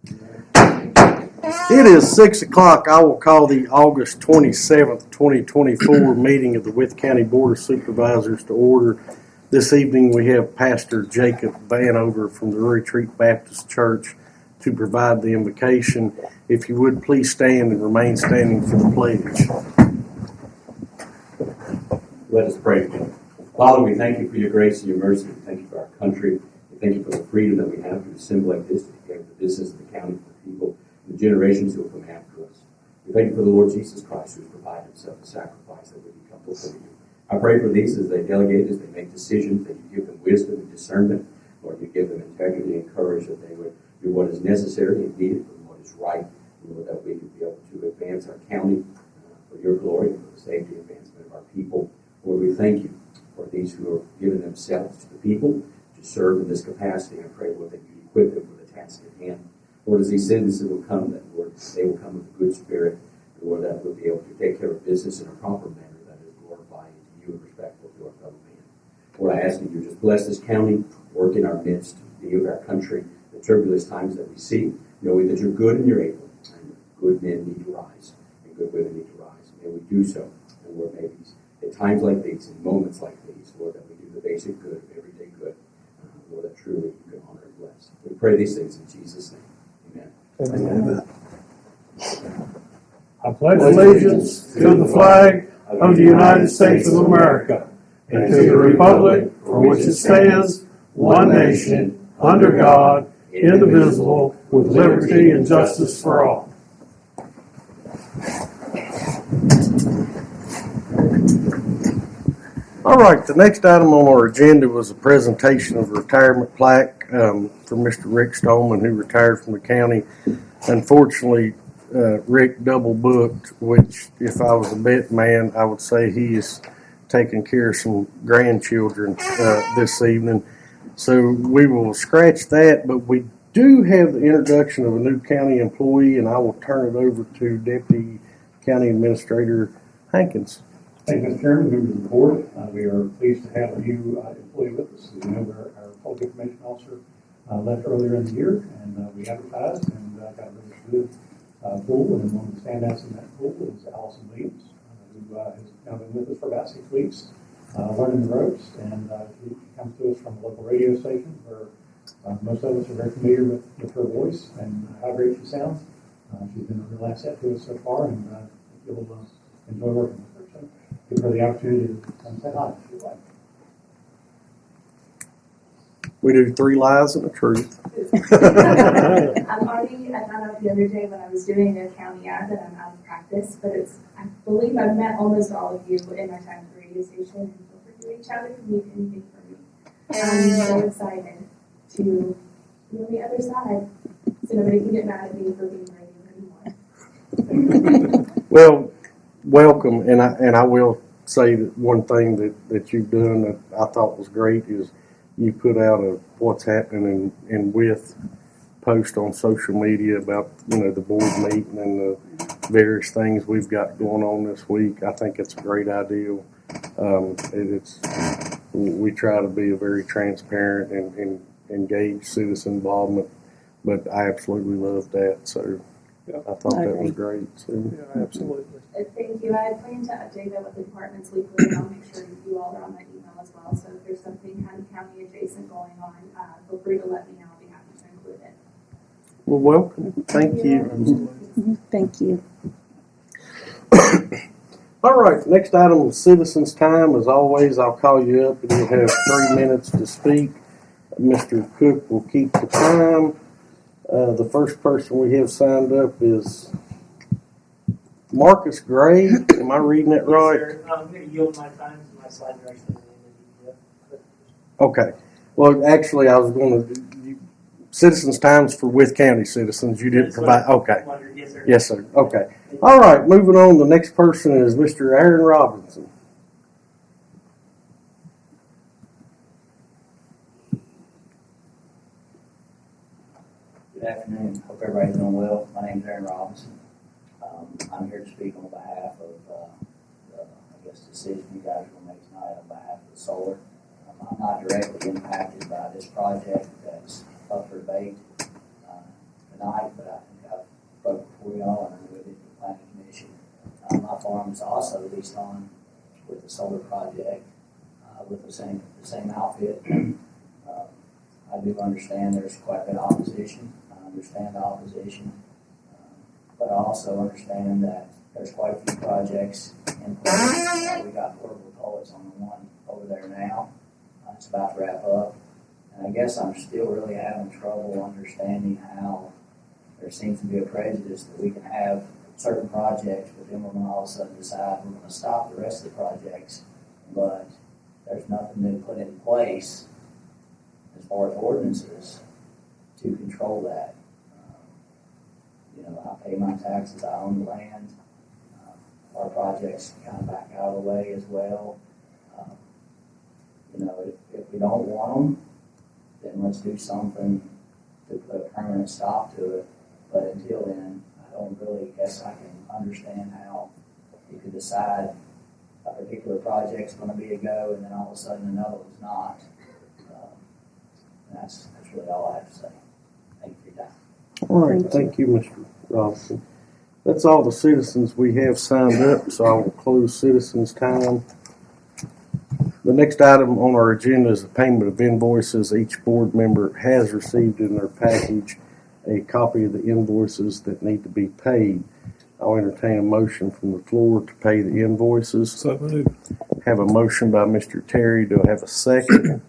It is 6 o'clock. I will call the August 27th, 2024 meeting of the Wythe County Board of Supervisors to order. This evening we have Pastor Jacob Vanover from the Retreat Baptist Church to provide the invocation. If you would, please stand and remain standing for the pledge. Let us pray. Father, we thank you for your grace and your mercy. We thank you for our country. We thank you for the freedom that we have to assemble like this, to care for the business of the county, for the people, and the generations who will come after us. We thank you for the Lord Jesus Christ, who has provided himself a sacrifice that we can come before you. I pray for these as they delegate, as they make decisions, that you give them wisdom and discernment. Lord, you give them integrity and courage, that they would do what is necessary and needed and what is right, and Lord, that we could be able to advance our county for your glory and for the safety and advancement of our people. Lord, we thank you for these who have given themselves to the people to serve in this capacity. I pray, Lord, that you equip them for the task at hand. Lord, as these citizens will come, that, Lord, they will come with a good spirit, and Lord, that we'll be able to take care of business in a proper manner that is glorifying to you and respectful to our fellow man. Lord, I ask that you just bless this county, work in our midst, be with our country, the turbulent times that we see, knowing that you're good and you're able, and good men need to rise, and good women need to rise. May we do so, and Lord, may these at times like these, in moments like these, Lord, that we do the basic good of everyday good. Lord, that truly you can honor and bless. We pray these things in Jesus' name. Amen. Amen. I pledge allegiance to the flag of the United States of America and to the republic for which it stands, one nation, under God, indivisible, with liberty and justice for all. All right, the next item on our agenda was a presentation of a retirement plaque from Mr. Rick Stoneman, who retired from the county. Unfortunately, Rick double booked, which if I was a bet man, I would say he is taking care of some grandchildren this evening. So we will scratch that, but we do have the introduction of a new county employee, and I will turn it over to Deputy County Administrator Hankins. Thank you, Mr. Chairman, members of the board. We are pleased to have a new employee with us. As you know, our public information officer left earlier in the year, and we advertised and got a really good pool. And one of the standouts in that pool is Allison Williams, who has now been with us for about 6 weeks, learning the ropes. And she comes to us from a local radio station where most of us are very familiar with her voice and how great she sounds. She's been a real asset to us so far, and you'll enjoy working with her. So give her the opportunity to come say hi if you'd like. We do 3 lies and a truth. I'm already, I found out the other day when I was doing a county ad that I'm out of practice, but I believe I've met almost all of you in my time at the radio station, and feel free to reach out if you need anything from me. I'm so excited to be on the other side, so nobody can get mad at me for being radio anymore. Well, welcome, and I will say that one thing that you've done that I thought was great is you put out a what's happening in Wythe post on social media about the board meeting and the various things we've got going on this week. I think it's a great idea. We try to be a very transparent and engaged citizen involvement, but I absolutely love that. So Yeah, I thought that was great. So. yeah, absolutely. Thank you. I plan to update that with the departments weekly, and I'll make sure you all are on that email as well. So if there's something county adjacent going on, feel free to let me know. I'll be happy to include it. Well, welcome. Thank you. Thank you. All right, next item is citizens' time. As always, I'll call you up and you'll have 3 minutes to speak. Mr. Cook will keep the time. The first person we have signed up is Marcus Gray. Am I reading that right? Yes, sir. I'm going to yield my time to my slide direction. Okay. Well, actually, I was going to. Citizens' times for Wythe County citizens. You didn't provide. Okay. Yes, sir. Yes, sir. Okay. All right. Moving on. The next person is Mr. Aaron Robinson. Good afternoon. Hope everybody's doing well. My name is Aaron Robinson. I'm here to speak on behalf of the decision you guys will make tonight on behalf of the solar. I'm not directly impacted by this project that's up for debate tonight, the same outfit. I do understand there's quite a bit of opposition. I understand the opposition. But I also understand that there's quite a few projects in place. We got portable toilets on the one over there now. It's about to wrap up. And I guess I'm still really having trouble understanding how there seems to be a prejudice that we can have certain projects, but then we're going to all of a sudden decide we're going to stop the rest of the projects, but there's nothing been put in place as far as ordinances to control that. I pay my taxes, I own the land. Our projects kind of back out of the way as well. If we don't want them, then let's do something to put a permanent stop to it. But until then, I don't really guess I can understand how you could decide a particular project's going to be a go, and then all of a sudden another one's not. That's really all I have to say. Thank you for your time. All right, thank you, Mr. Robinson. That's all the citizens we have signed up, so I will close citizens' time. The next item on our agenda is the payment of invoices. Each board member has received in their package a copy of the invoices that need to be paid. I'll entertain a motion from the floor to pay the invoices. So moved. Have a motion by Mr. Terry. Do I have a second?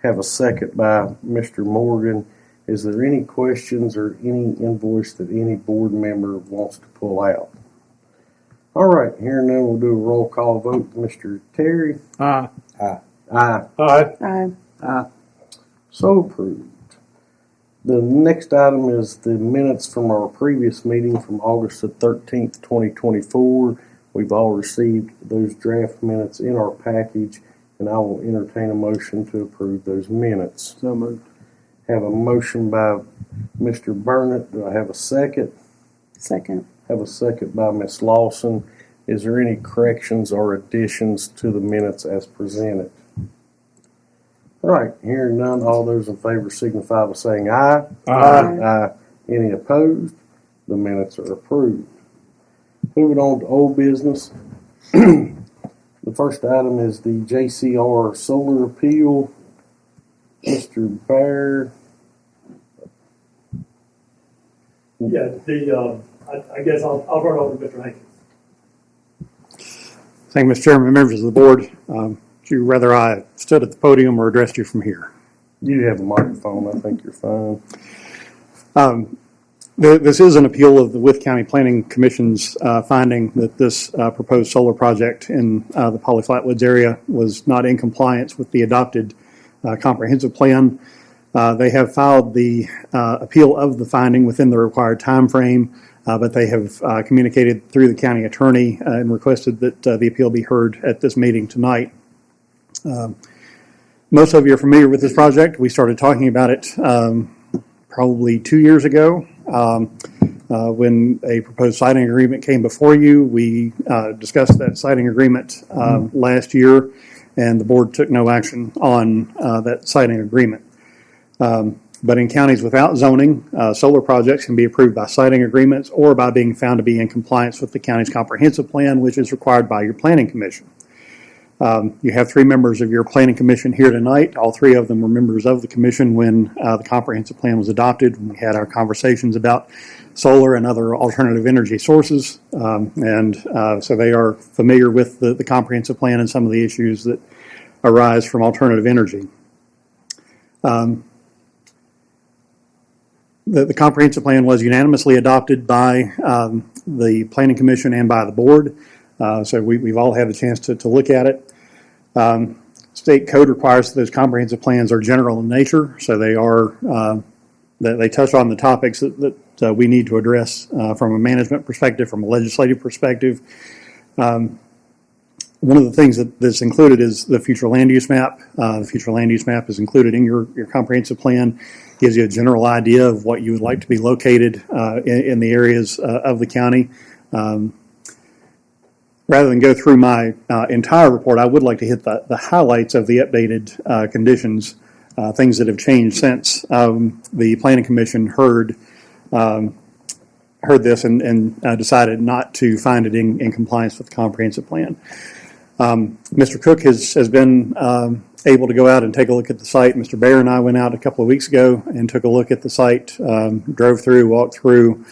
Have a second by Mr. Morgan. Is there any questions or any invoice that any board member wants to pull out? All right, here and then we'll do a roll call vote. Mr. Terry? Aye. Aye. Aye. Aye. So approved. The next item is the minutes from our previous meeting from August the 13th, 2024. We've all received those draft minutes in our package, and I will entertain a motion to approve those minutes. So moved. Have a motion by Mr. Burnett. Do I have a second? Second. Have a second by Ms. Lawson. Is there any corrections or additions to the minutes as presented? All right, hearing none, all those in favor signify by saying aye. Aye. Aye. Any opposed? The minutes are approved. Moving on to old business. The first item is the JCR solar appeal. Mr. Bear. Yeah, I guess I'll turn it over to Mr. Hankins. Thank you, Mr. Chairman, members of the board. Would you rather I stood at the podium or addressed you from here? You have a microphone. I think you're fine. This is an appeal of the Wythe County Planning Commission's finding that this proposed solar project in the Poly Flatwoods area was not in compliance with the adopted comprehensive plan. They have filed the appeal of the finding within the required time frame, but they have communicated through the county attorney and requested that the appeal be heard at this meeting tonight. Most of you are familiar with this project. We started talking about it probably 2 years ago when a proposed siting agreement came before you. We discussed that siting agreement last year, and the board took no action on that siting agreement. But in counties without zoning, solar projects can be approved by siting agreements or by being found to be in compliance with the county's comprehensive plan, which is required by your planning commission. You have 3 members of your planning commission here tonight. All 3 of them were members of the commission when the comprehensive plan was adopted, when we had our conversations about solar and other alternative energy sources. So they are familiar with the comprehensive plan and some of the issues that arise from alternative energy. The comprehensive plan was unanimously adopted by the Planning Commission and by the board. So we've all had the chance to look at it. State code requires that those comprehensive plans are general in nature, so they are they touch on the topics that we need to address from a management perspective, from a legislative perspective. One of the things that's included is the future land use map. The future land use map is included in your comprehensive plan. Gives you a general idea of what you would like to be located in the areas of the county. Rather than go through my entire report, I would like to hit the highlights of the updated conditions, things that have changed since the Planning Commission heard this and decided not to find it in compliance with the comprehensive plan. Mr. Cook has been able to go out and take a look at the site. Mr. Bayer and I went out a couple of weeks ago and took a look at the site, drove through, walked through.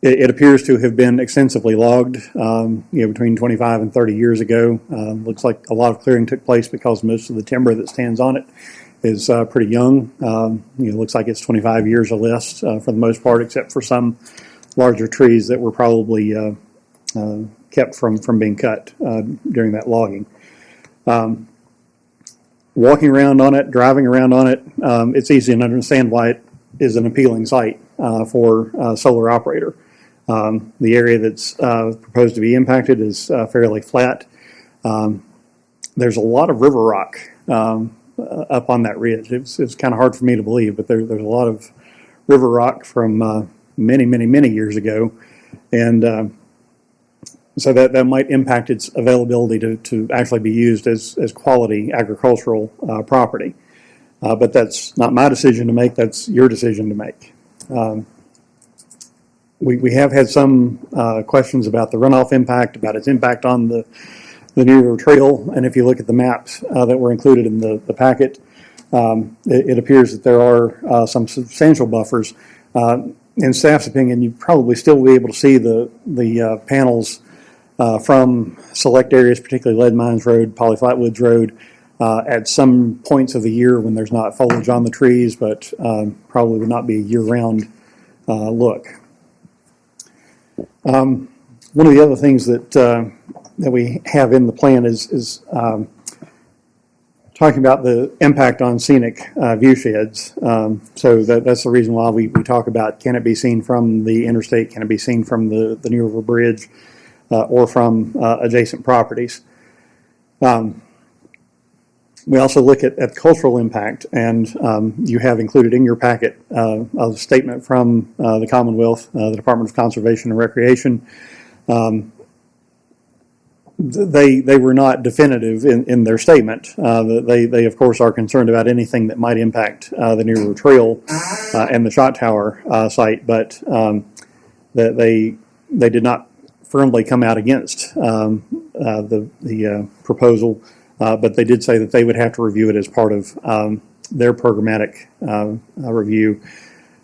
It appears to have been extensively logged, between 25 and 30 years ago. Looks like a lot of clearing took place because most of the timber that stands on it is pretty young. Looks like it's 25 years or less for the most part, except for some larger trees that were probably kept from being cut during that logging. Walking around on it, driving around on it, it's easy to understand why it is an appealing site for a solar operator. The area that's proposed to be impacted is fairly flat. There's a lot of river rock up on that ridge. It's kind of hard for me to believe, but there's a lot of river rock from many years ago, and so that might impact its availability to actually be used as quality agricultural property. But that's not my decision to make, that's your decision to make. We have had some questions about the runoff impact, about its impact on the New River Trail, and if you look at the maps that were included in the packet, it appears that there are some substantial buffers. In staff's opinion, you probably still will be able to see the panels from select areas, particularly Lead Mines Road, Poly Flatwoods Road, at some points of the year when there's not foliage on the trees, but probably would not be a year-round look. One of the other things that we have in the plan is talking about the impact on scenic view sheds. So that's the reason why we talk about, can it be seen from the interstate, can it be seen from the New River Bridge, or from adjacent properties. We also look at cultural impact, and you have included in your packet a statement from the Commonwealth, the Department of Conservation and Recreation. They were not definitive in their statement. They of course are concerned about anything that might impact the New River Trail and the shot tower site, but they did not firmly come out against the proposal, but they did say that they would have to review it as part of their programmatic review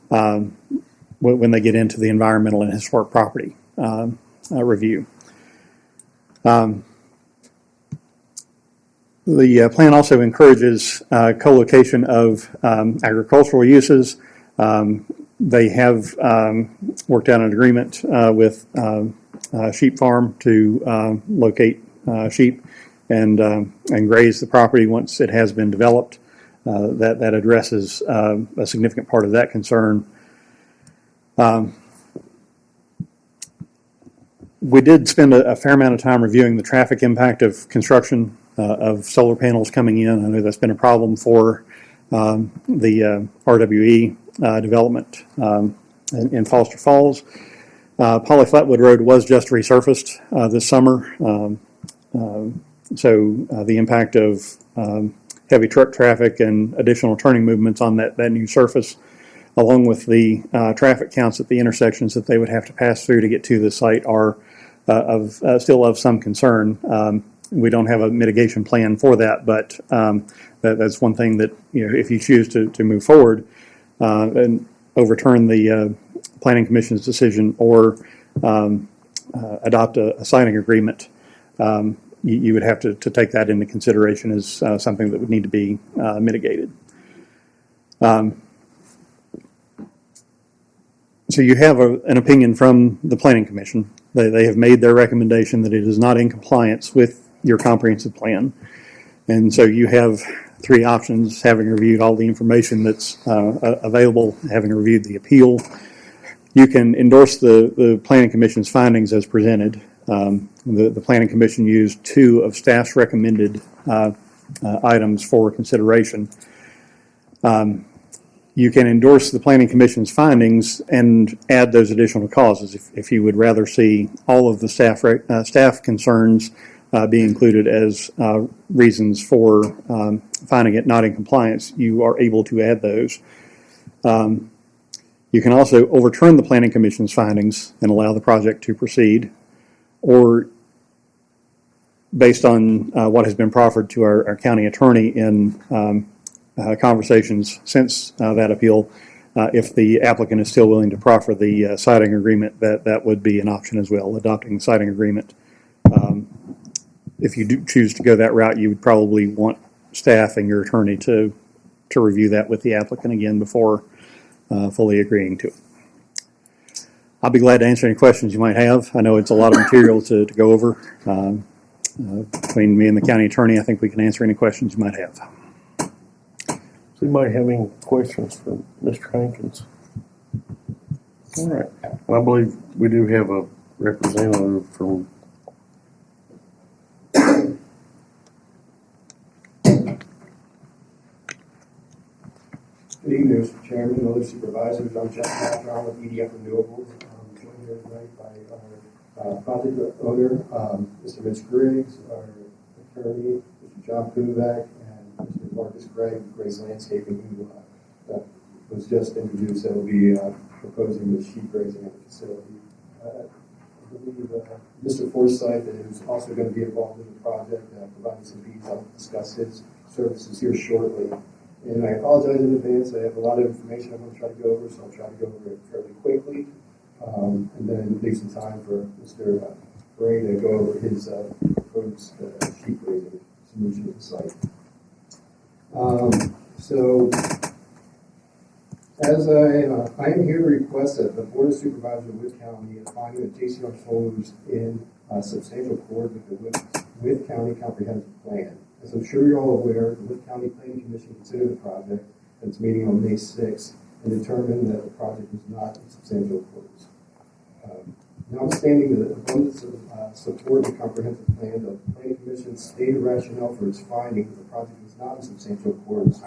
when they get into the environmental and historic property review. The plan also encourages co-location of agricultural uses. They have worked out an agreement with Sheep Farm to locate sheep and graze the property once it has been developed. That addresses a significant part of that concern. We did spend a fair amount of time reviewing the traffic impact of construction of solar panels coming in. I know that's been a problem for the RWE development in Foster Falls. Poly Flatwood Road was just resurfaced this summer, so the impact of heavy truck traffic and additional turning movements on that new surface, along with the traffic counts at the intersections that they would have to pass through to get to the site, are still of some concern. We don't have a mitigation plan for that, but that's one thing that, if you choose to move forward and overturn the Planning Commission's decision or adopt a siting agreement, you would have to take that into consideration as something that would need to be mitigated. So you have an opinion from the Planning Commission. They have made their recommendation that it is not in compliance with your comprehensive plan. And so you have three options, having reviewed all the information that's available, having reviewed the appeal. You can endorse the Planning Commission's findings as presented. The Planning Commission used 2 of staff's recommended items for consideration. You can endorse the Planning Commission's findings and add those additional causes if you would rather see all of the staff concerns be included as reasons for finding it not in compliance. You are able to add those. You can also overturn the Planning Commission's findings and allow the project to proceed, or based on what has been proffered to our county attorney in conversations since that appeal, if the applicant is still willing to proffer the siding agreement, that would be an option as well, adopting the siding agreement. If you do choose to go that route, you would probably want staff and your attorney to review that with the applicant again before fully agreeing to it. I'll be glad to answer any questions you might have. I know it's a lot of material to go over. Between me and the county attorney, I think we can answer any questions you might have. So you might have any questions for Mr. Hankins? All right. I believe we do have a representative from. Good evening, Mr. Chairman, and other supervisors. I'm Jeff Matron with EDF Renewables. I'm joined here tonight by our project owner, Mr. Mitch Griggs, our attorney, Mr. John Kuvac, and Mr. Marcus Gregg of Grace Landscaping, who was just introduced, that will be proposing the sheep grazing at the facility. I believe Mr. Forsythe is also going to be involved in the project, providing some details. I'll discuss his services here shortly. And I apologize in advance. I have a lot of information I'm going to try to go over, so I'll try to go over it fairly quickly. And then leave some time for Mr. Bray to go over his proposed sheep grazing solution at the site. So, as I am here to request that the Board of Supervisors of Wythe County find that JCR Solar is in substantial accord with the Wythe County Comprehensive Plan. As I'm sure you're all aware, the Wythe County Planning Commission considered the project at its meeting on May 6th and determined that the project was not in substantial accordance. Notwithstanding the abundance of support in the comprehensive plan, the Planning Commission's stated rationale for its finding that the project was not in substantial accordance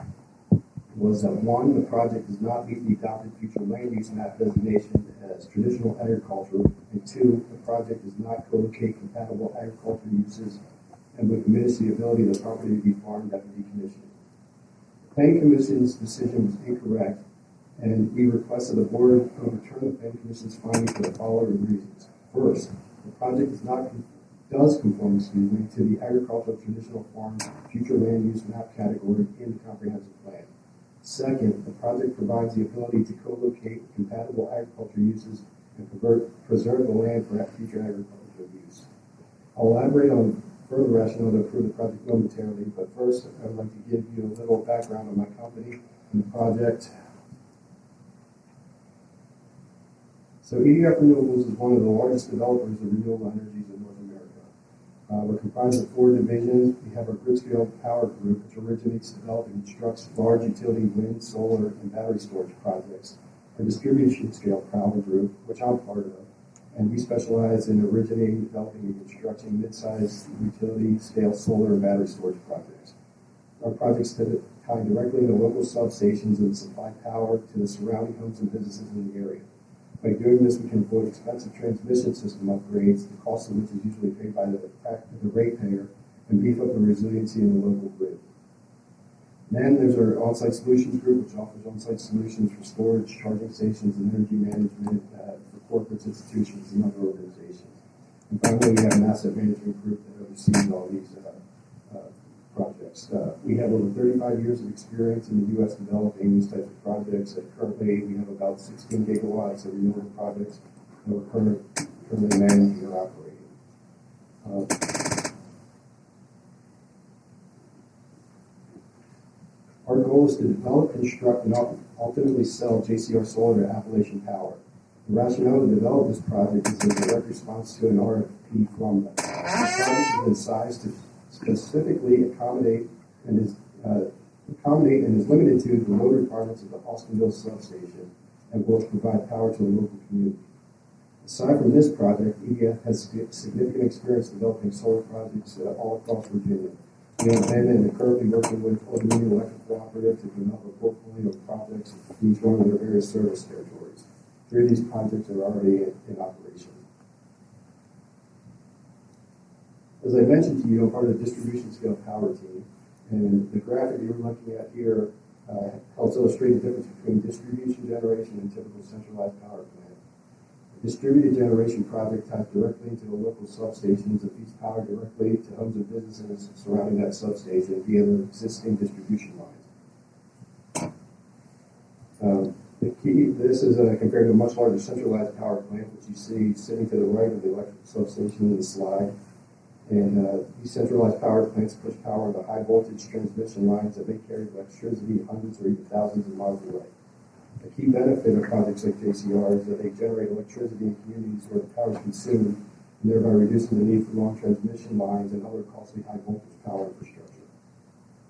was that 1, the project does not meet the adopted future land use map designation as traditional agriculture, and 2, the project does not co-locate compatible agricultural uses and would diminish the ability of the property to be farmed after decommissioning. The Planning Commission's decision was incorrect, and we request that the Board overturn the Planning Commission's finding for the following reasons. First, the project does conform to the agricultural traditional farm future land use map category in the comprehensive plan. Second, the project provides the ability to co-locate compatible agricultural uses and preserve the land for future agricultural use. I'll elaborate on further rationale to approve the project momentarily, but first I would like to give you a little background on my company and the project. So EDF Renewables is one of the largest developers of renewable energies in North America. We're comprised of 4 divisions. We have our grid-scale power group, which originates, develops, and constructs large utility wind, solar, and battery storage projects. Our distribution-scale power group, which I'm part of, and we specialize in originating, developing, and constructing mid-sized utility-scale solar and battery storage projects. Our projects tie directly into local substations and supply power to the surrounding homes and businesses in the area. By doing this, we can avoid expensive transmission system upgrades, the cost of which is usually paid by the ratepayer, and beef up the resiliency in the local grid. Then there's our on-site solutions group, which offers on-site solutions for storage, charging stations, and energy management for corporates, institutions, and other organizations. And finally, we have an asset management group that oversees all these projects. We have over 35 years of experience in the U.S. developing these types of projects. Currently, we have about 16 gigawatts of renewable projects that we're currently managing or operating. Our goal is to develop, construct, and ultimately sell JCR Solar to Appalachian Power. The rationale to develop this project is a direct response to an RFP from them. The project has been sized to specifically accommodate and is limited to the load requirements of the Austinville substation and will provide power to the local community. Aside from this project, EDF has significant experience developing solar projects all across Virginia. We have been and are currently working with Old Dominion Electric Cooperative to develop a portfolio of projects in each one of their various service territories. 3 of these projects are already in operation. As I mentioned to you, I'm part of the distribution scale power team, and the graphic you're looking at here helps illustrate the difference between distribution generation and typical centralized power plant. Distributed generation project ties directly into the local substations and feeds power directly to homes and businesses surrounding that substation via the existing distribution lines. This is compared to a much larger centralized power plant, which you see sitting to the right of the electrical substation in the slide. And decentralized power plants push power to high voltage transmission lines that may carry electricity hundreds or even thousands of miles away. A key benefit of projects like JCR is that they generate electricity in communities where the power is consumed, and thereby reducing the need for long transmission lines and other costly high voltage power infrastructure.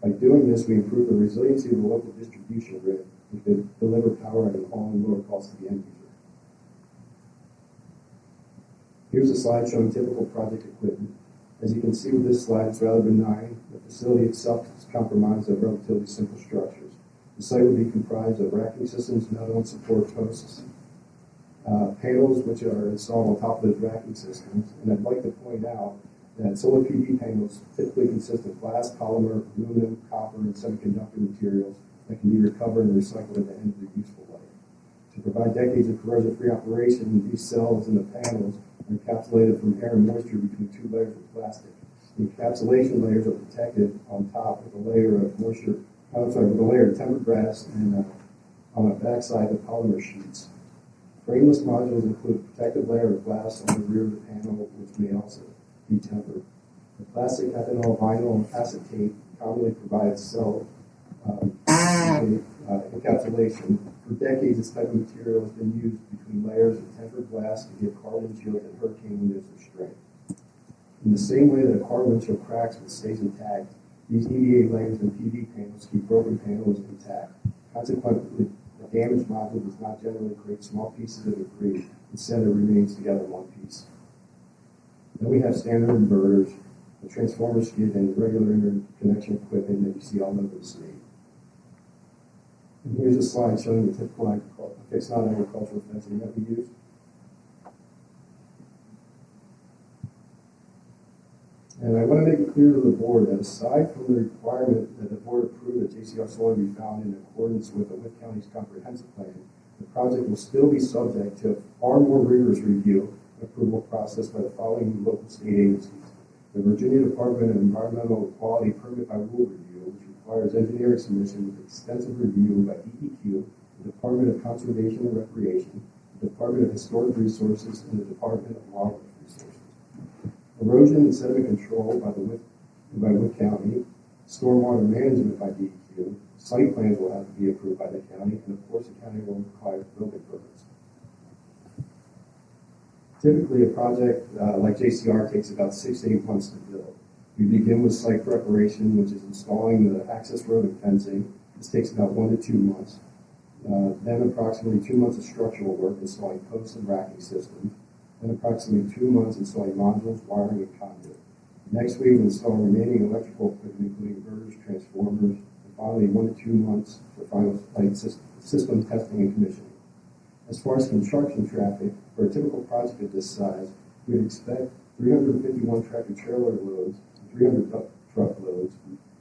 By doing this, we improve the resiliency of the local distribution grid and can deliver power at an all-in lower cost to the end user. Here's a slide showing typical project equipment. As you can see with this slide, it's rather benign. The facility itself is comprised of relatively simple structures. The site would be comprised of racking systems mounted on support posts, panels which are installed on top of those racking systems. And I'd like to point out that solar PV panels typically consist of glass, polymer, aluminum, copper, and semiconductor materials that can be recovered and recycled at the end of their useful life. To provide decades of corrosion-free operation, these cells and the panels are encapsulated from air and moisture between two layers of plastic. The encapsulation layers are protected on top with a layer of with a layer of tempered glass and on the backside of polymer sheets. Frameless modules include a protective layer of glass on the rear of the panel, which may also be tempered. The plastic ethanol, vinyl, and acetate commonly provides cell encapsulation. For decades, this type of material has been used between layers of tempered glass to give car windshields and hurricane windows their strength. In the same way that a car windshield cracks but stays intact, these EVA layers and PV panels keep broken panels intact. Consequently, the damaged module does not generally create small pieces of debris. Instead, it remains together in one piece. Then we have standard inverters, the transformer skid, and regular interconnection equipment that you see all over the state. And here's a slide showing the typical fixed non-agricultural fencing that we use. And I want to make it clear to the board that aside from the requirement that the board approve that JCR solar be found in accordance with the Wythe County's comprehensive plan, the project will still be subject to a far more rigorous review and approval process by the following local state agencies. The Virginia Department of Environmental Quality Permit by Rule Review, which requires engineering submission with extensive review by DEQ, the Department of Conservation and Recreation, the Department of Historic Resources, and the Department of Wildlife Resources. Erosion and sediment control by Wythe County, stormwater management by DEQ, site plans will have to be approved by the county, and of course the county will require building permits. Typically, a project like JCR takes about 6 to 8 months to build. We begin with site preparation, which is installing the access road and fencing. This takes about 1 to 2 months. Then approximately 2 months of structural work, installing posts and racking systems. Then approximately 2 months installing modules, wiring, and conduit. Next, we will install remaining electrical equipment, including inverters, transformers, and finally 1 to 2 months for final site system testing and commissioning. As far as construction traffic, for a typical project of this size, we would expect 351 tractor-trailer loads and 300 truck loads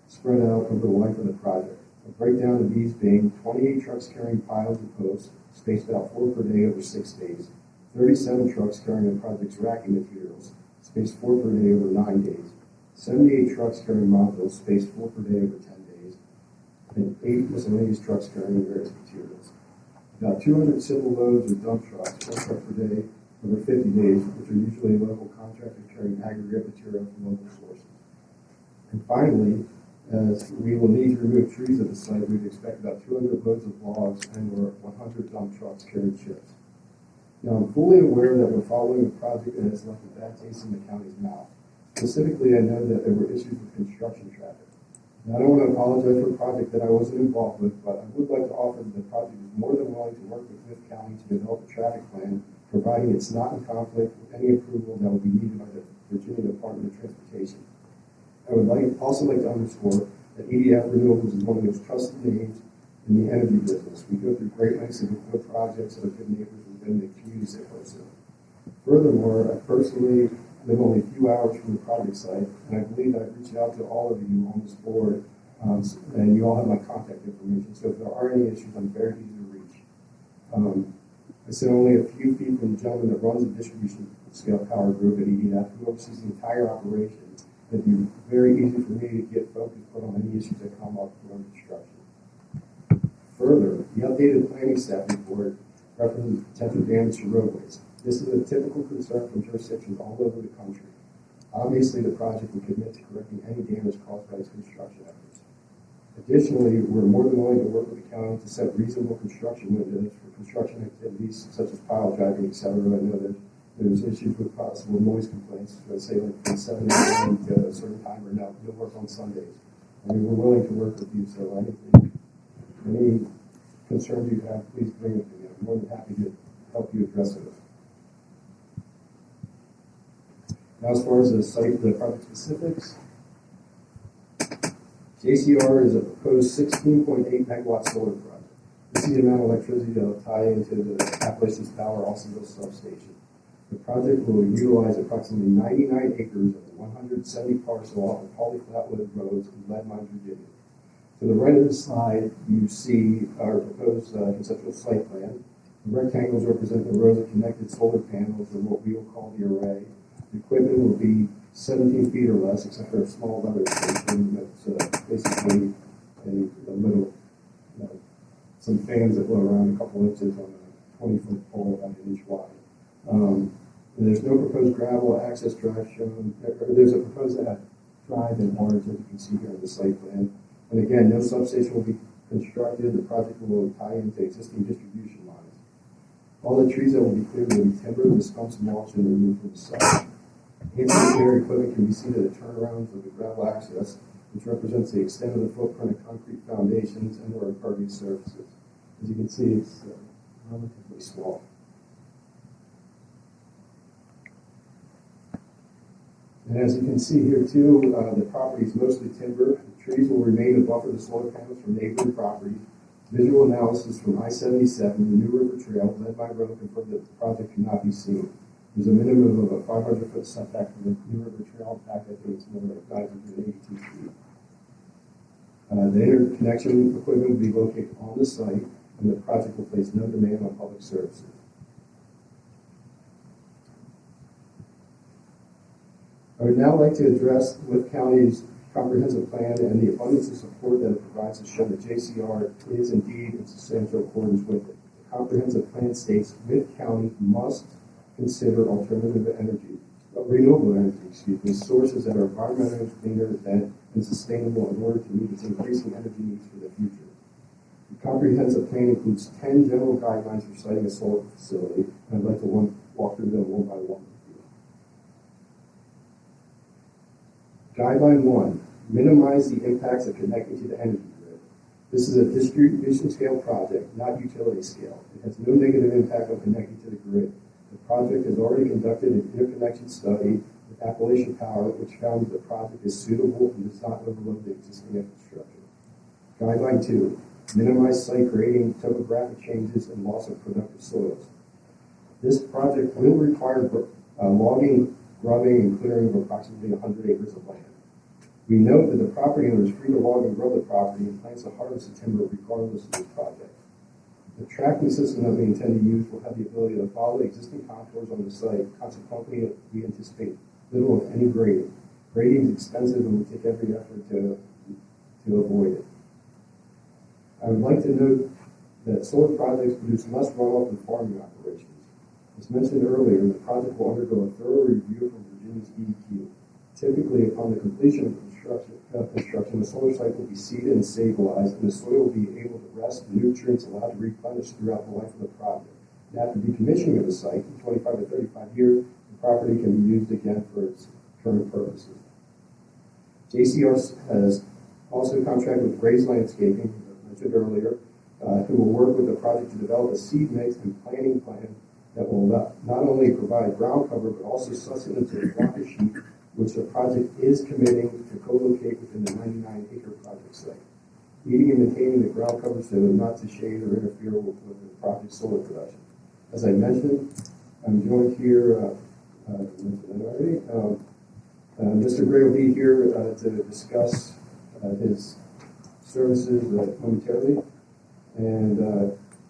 spread out over the life of the project. A breakdown of these being 28 trucks carrying piles and posts, spaced out 4 per day over 6 days, 37 trucks carrying the project's racking materials, spaced 4 per day over 9 days, 78 trucks carrying modules, spaced 4 per day over 10 days, and 8 miscellaneous trucks carrying various materials. About 200 civil loads or dump trucks, 1 truck per day, over 50 days, which are usually local contractors carrying aggregate material from local sources. And finally, as we will need to remove trees at the site, we'd expect about 200 loads of logs and or 100 dump trucks carrying chips. Now, I'm fully aware that we're following a project that has left a bad taste in the county's mouth. Specifically, I know that there were issues with construction traffic. And I don't want to apologize for a project that I wasn't involved with, but I would like to offer that the project is more than willing to work with Wythe County to develop a traffic plan, providing it's not in conflict with any approval that will be needed by the Virginia Department of Transportation. I would also like to underscore that EDF Renewables is one of the most trusted names in the energy business. We go through great lengths to deploy projects that are good neighbors within the communities that host them. Furthermore, I personally live only a few hours from the project site, and I believe I've reached out to all of you on this board, and you all have my contact information. So if there are any issues, I'm very easy to reach. I sit only a few feet from the gentleman that runs the distribution scale power group at EDF, who oversees the entire operation. It'd be very easy for me to get focused on any issues that come up during construction. Further, the updated planning staff report references potential damage to roadways. This is a typical concern from jurisdictions all over the country. Obviously, the project will commit to correcting any damage caused by its construction efforts. Additionally, we're more than willing to work with the county to set reasonable construction windows for construction activities such as pile driving, etc. I know that there's issues with possible noise complaints, let's say like from 7 a.m. to a certain time or no work on Sundays. I mean, we're willing to work with you, so any concerns you have, please bring it to me. I'm more than happy to help you address those. Now, as far as the site, the project specifics, JCR is a proposed 16.8 megawatt solar project. This is the amount of electricity that will tie into the Appalachian Power Austinville substation. The project will utilize approximately 99 acres of the 170 parcel off of Holly Flatwood Roads in Lead Mine, Virginia. To the right of the slide, you see our proposed conceptual site plan. The rectangles represent the rows of connected solar panels, or what we will call the array. The equipment will be 17 feet or less, except for a small weather station that's basically a little, some fans that blow around a couple inches on a 20-foot pole about an inch wide. There's no proposed gravel access drive shown. There's a proposed drive and barge, as you can see here on the site plan. And again, no substation will be constructed. The project will tie into existing distribution lines. All the trees that will be cleared will be timbered, the stumps mulched, and removed from the site. Ancillary equipment can be seen at the turnarounds of the gravel access, which represents the extent of the footprint of concrete foundations and or impervious surfaces. As you can see, it's relatively small. And as you can see here too, the property is mostly timber. The trees will remain to buffer the solar panels from neighboring properties. Visual analysis from I-77, the New River Trail, led by road, confirmed that the project cannot be seen. There's a minimum of a 500-foot setback from the New River Trail. In fact, I think it's more like 582 feet. The interconnection equipment will be located on the site, and the project will place no demand on public services. I would now like to address Wythe County's comprehensive plan and the abundance of support that it provides to show that JCR is indeed in substantial accordance with it. The comprehensive plan states Wythe County must consider alternative energy, renewable energy, sources that are environmentally cleaner than and sustainable in order to meet its increasing energy needs for the future. The comprehensive plan includes 10 general guidelines for siting a solar facility, and I'd like to walk through them one by one. Guideline 1, minimize the impacts of connecting to the energy grid. This is a distribution scale project, not utility scale. It has no negative impact on connecting to the grid. The project has already conducted an interconnection study with Appalachian Power, which found that the project is suitable and does not overload the existing infrastructure. Guideline 2, minimize site grading, topographic changes, and loss of productive soils. This project will require logging, grubbing, and clearing of approximately 100 acres of land. We note that the property owner is free to log and grub the property and plans to harvest the timber regardless of this project. The tracking system that we intend to use will have the ability to follow the existing contours on the site. Consequently, we anticipate little if any grading. Grading is expensive and we take every effort to avoid it. I would like to note that solar projects produce less runoff than farming operations. As mentioned earlier, the project will undergo a thorough review from Virginia's DEQ. Typically, upon the completion of construction, the solar site will be seeded and stabilized, and the soil will be able to rest and nutrients allowed to replenish throughout the life of the project. And after decommissioning of the site in 25 to 35 years, the property can be used again for its current purposes. JCR has also contracted with Graves Landscaping, as I mentioned earlier, who will work with the project to develop a seed mix and planting plan that will not only provide ground cover, but also sustenance of water sheet, which the project is committing to co-locate within the 99-acre project site. Heating and maintaining the ground cover so not to shade or interfere with the project's solar production. As I mentioned, I'm joined here, Mr. Gray will be here to discuss his services momentarily. And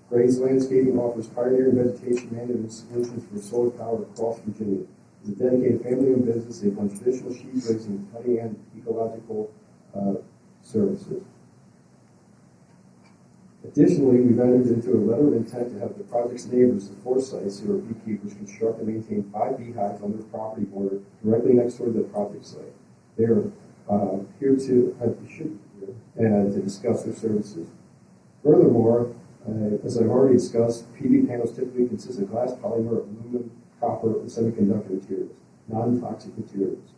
Grace Landscaping offers pioneering vegetation management solutions for solar power across Virginia. It's a dedicated family-owned business. They run traditional sheep raising, honey, and ecological services. Additionally, we've entered into a letter of intent to have the project's neighbors, the Forsyths, who are beekeepers, construct and maintain 5 beehives on their property border directly next door to the project site. They are here to discuss their services. Furthermore, as I've already discussed, PV panels typically consist of glass, polymer, aluminum, copper, and semiconductor materials, non-toxic materials.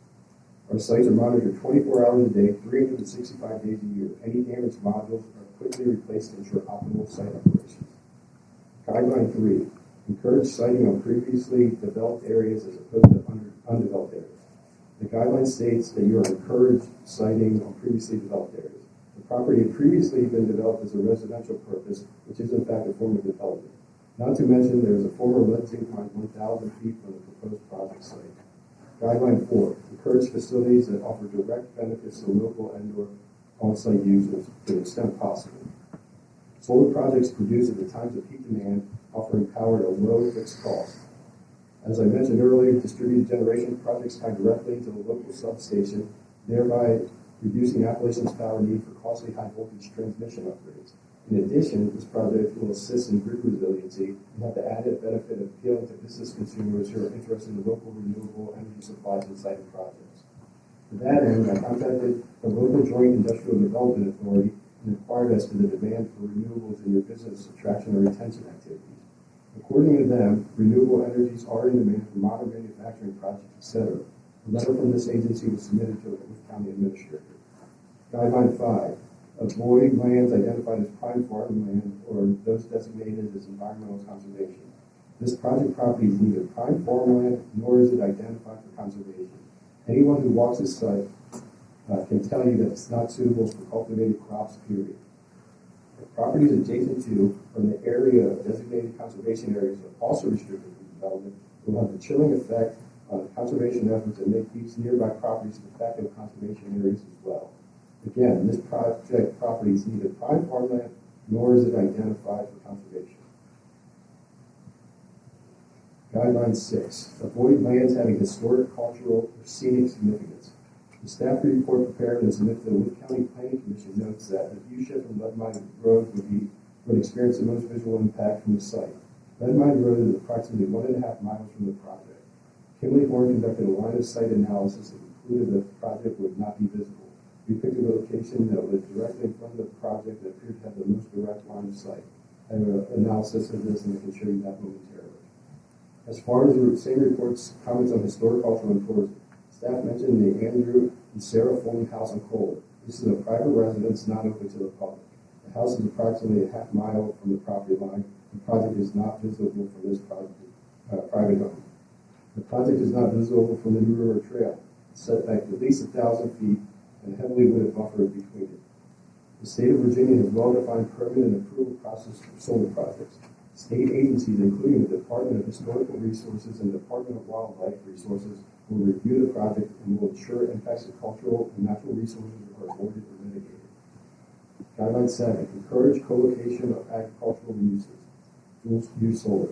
Our sites are monitored 24 hours a day, 365 days a year. Any damaged modules are quickly replaced to ensure optimal site operations. Guideline 3, encourage siting on previously developed areas as opposed to undeveloped areas. The guideline states that you are encouraged siting on previously developed areas. The property had previously been developed as a residential purpose, which is in fact a form of development. Not to mention there is a former lead zinc mine 1,000 feet from the proposed project site. Guideline 4, encourage facilities that offer direct benefits to local and/or on-site users to the extent possible. Solar projects produce at the times of peak demand, offering power at a low fixed cost. As I mentioned earlier, distributed generation projects tie directly into the local substation, thereby reducing Appalachian's power need for costly high-voltage transmission upgrades. In addition, this project will assist in grid resiliency and have the added benefit of appealing to business consumers who are interested in local renewable energy supplies and sited projects. To that end, I contacted the local Joint Industrial Development Authority and inquired as to the demand for renewables in your business attraction and retention activities. According to them, renewable energies are in demand for modern manufacturing projects, etc. A letter from this agency was submitted to the Wythe County Administrator. Guideline 5. Avoid lands identified as prime farmland or those designated as environmental conservation. This project property is neither prime farmland nor is it identified for conservation. Anyone who walks this site can tell you that it's not suitable for cultivated crops, period. The properties adjacent to or in the area of designated conservation areas are also restricted from development will have a chilling effect on conservation efforts and make these nearby properties de facto conservation areas as well. Again, this project property is neither prime farmland nor is it identified for conservation. Guideline 6. Avoid lands having historic, cultural, or scenic significance. The staff report prepared and submitted to the Wythe County Planning Commission notes that the view shed from Lead Mine Road would experience the most visual impact from the site. Lead Mine Road is approximately 1.5 miles from the project. Kimley Horn conducted a line of sight analysis and concluded that the project would not be visible. We picked a location that was directly in front of the project that appeared to have the most direct line of sight. I have an analysis of this and I can show you that momentarily. As far as the same report's comments on historic, cultural, and tourism, staff mentioned the Andrew and Sarah Fulton House on Kohler. This is a private residence not open to the public. The house is approximately a half mile from the property line. The project is not visible from this private home. The project is not visible from the New River Trail. It's set back at least 1,000 feet and heavily wooded buffer between it. The state of Virginia has well-defined permit and approval process for solar projects. State agencies, including the Department of Historical Resources and Department of Wildlife Resources, will review the project and will ensure impacts to cultural and natural resources are avoided or mitigated. Guideline 7. Encourage co-location of agricultural uses. Use solar.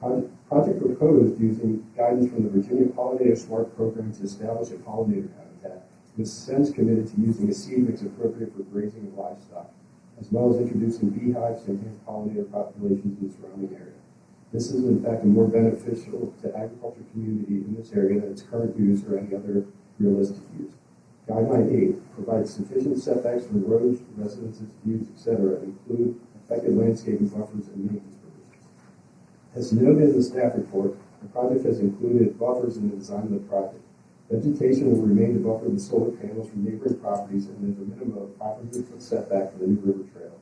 The project proposed using guidance from the Virginia Pollinator Smart Program to establish a pollinator habitat was since committed to using a seed mix appropriate for grazing of livestock, as well as introducing beehives to enhance pollinator populations in the surrounding area. This is in fact more beneficial to agriculture community in this area than its current use or any other realistic use. Guideline 8 provides sufficient setbacks for roads, residences, views, etc., and include effective landscaping buffers and maintenance provisions. As noted in the staff report, the project has included buffers in the design of the project. Vegetation will remain to buffer the solar panels from neighboring properties, and there's a minimum of 500-foot setback for the New River Trail.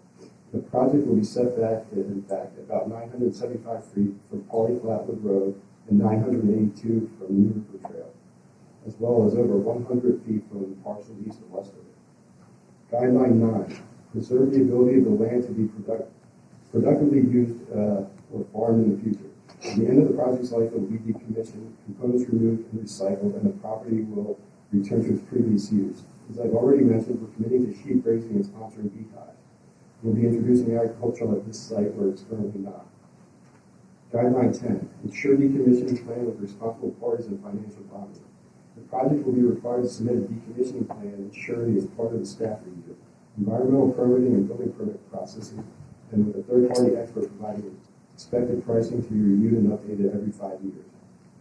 The project will be set back, in fact, about 975 feet from Pauley Flatwood Road and 982 from the New River Trail, as well as over 100 feet from the parcel east and west of it. Guideline 9. Preserve the ability of the land to be productively used or farmed in the future. At the end of the project's life, it will be decommissioned, components removed and recycled, and the property will return to its previous use. As I've already mentioned, we're committing to sheep raising and sponsoring beehives. We'll be introducing agriculture at this site where it's currently not. Guideline 10, ensure decommissioning plan with responsible parties and financial bonding. The project will be required to submit a decommissioning plan and surety as part of the staff review, environmental permitting and building permit processing, and with a third-party expert providing expected pricing to be reviewed and updated every 5 years.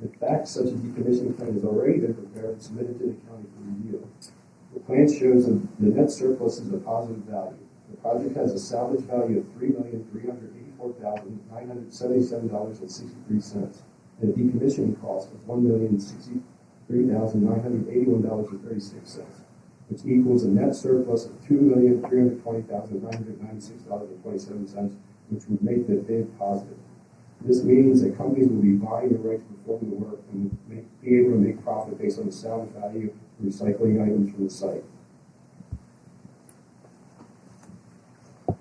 In fact, such a decommissioning plan has already been prepared and submitted to the county for review. The plan shows that the net surplus is a positive value. The project has a salvage value of $3,384,977.63 and a decommissioning cost of $1,063,981.36, which equals a net surplus of $2,320,996.27, which would make the bid positive. This means that companies will be buying the right to perform the work and be able to make profit based on the salvage value of recycling items from the site. The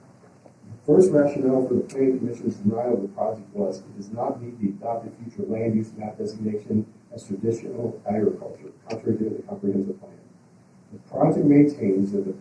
first rationale for the Planning Commission's denial of the project was it does not meet the adopted future land use map designation as traditional agriculture, contrary to the comprehensive plan. The project maintains that the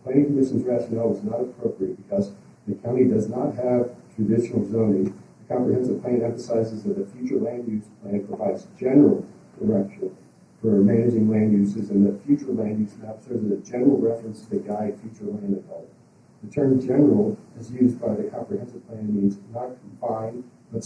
Planning Commission's rationale was not appropriate because the county does not have traditional zoning. The comprehensive plan emphasizes that the future land use plan provides general direction for managing land uses, and that future land use map serves as a general reference to guide future land development. The term general, as used by the comprehensive plan, means not confined, but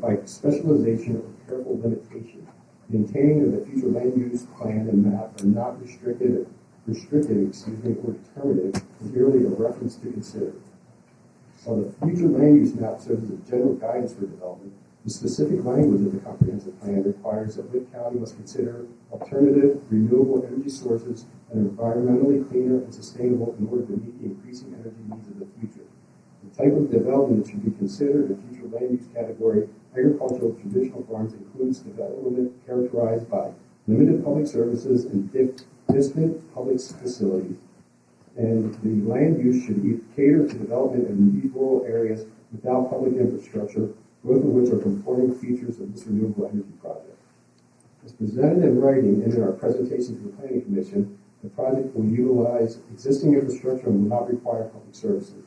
by specialization or careful limitation. The intending of the future land use plan and map are not restrictive, or determinative, but merely a reference to consider. While the future land use map serves as a general guidance for development, the specific language of the comprehensive plan requires that Wythe County must consider alternative renewable energy sources that are environmentally cleaner and sustainable in order to meet the increasing energy needs of the future. The type of development that should be considered in future land use category, agricultural traditional farms, includes development characterized by limited public services and distant public facilities. And the land use should cater to development in these rural areas without public infrastructure, both of which are conforming features of this renewable energy project. As presented in writing and in our presentation to the Planning Commission, the project will utilize existing infrastructure and will not require public services.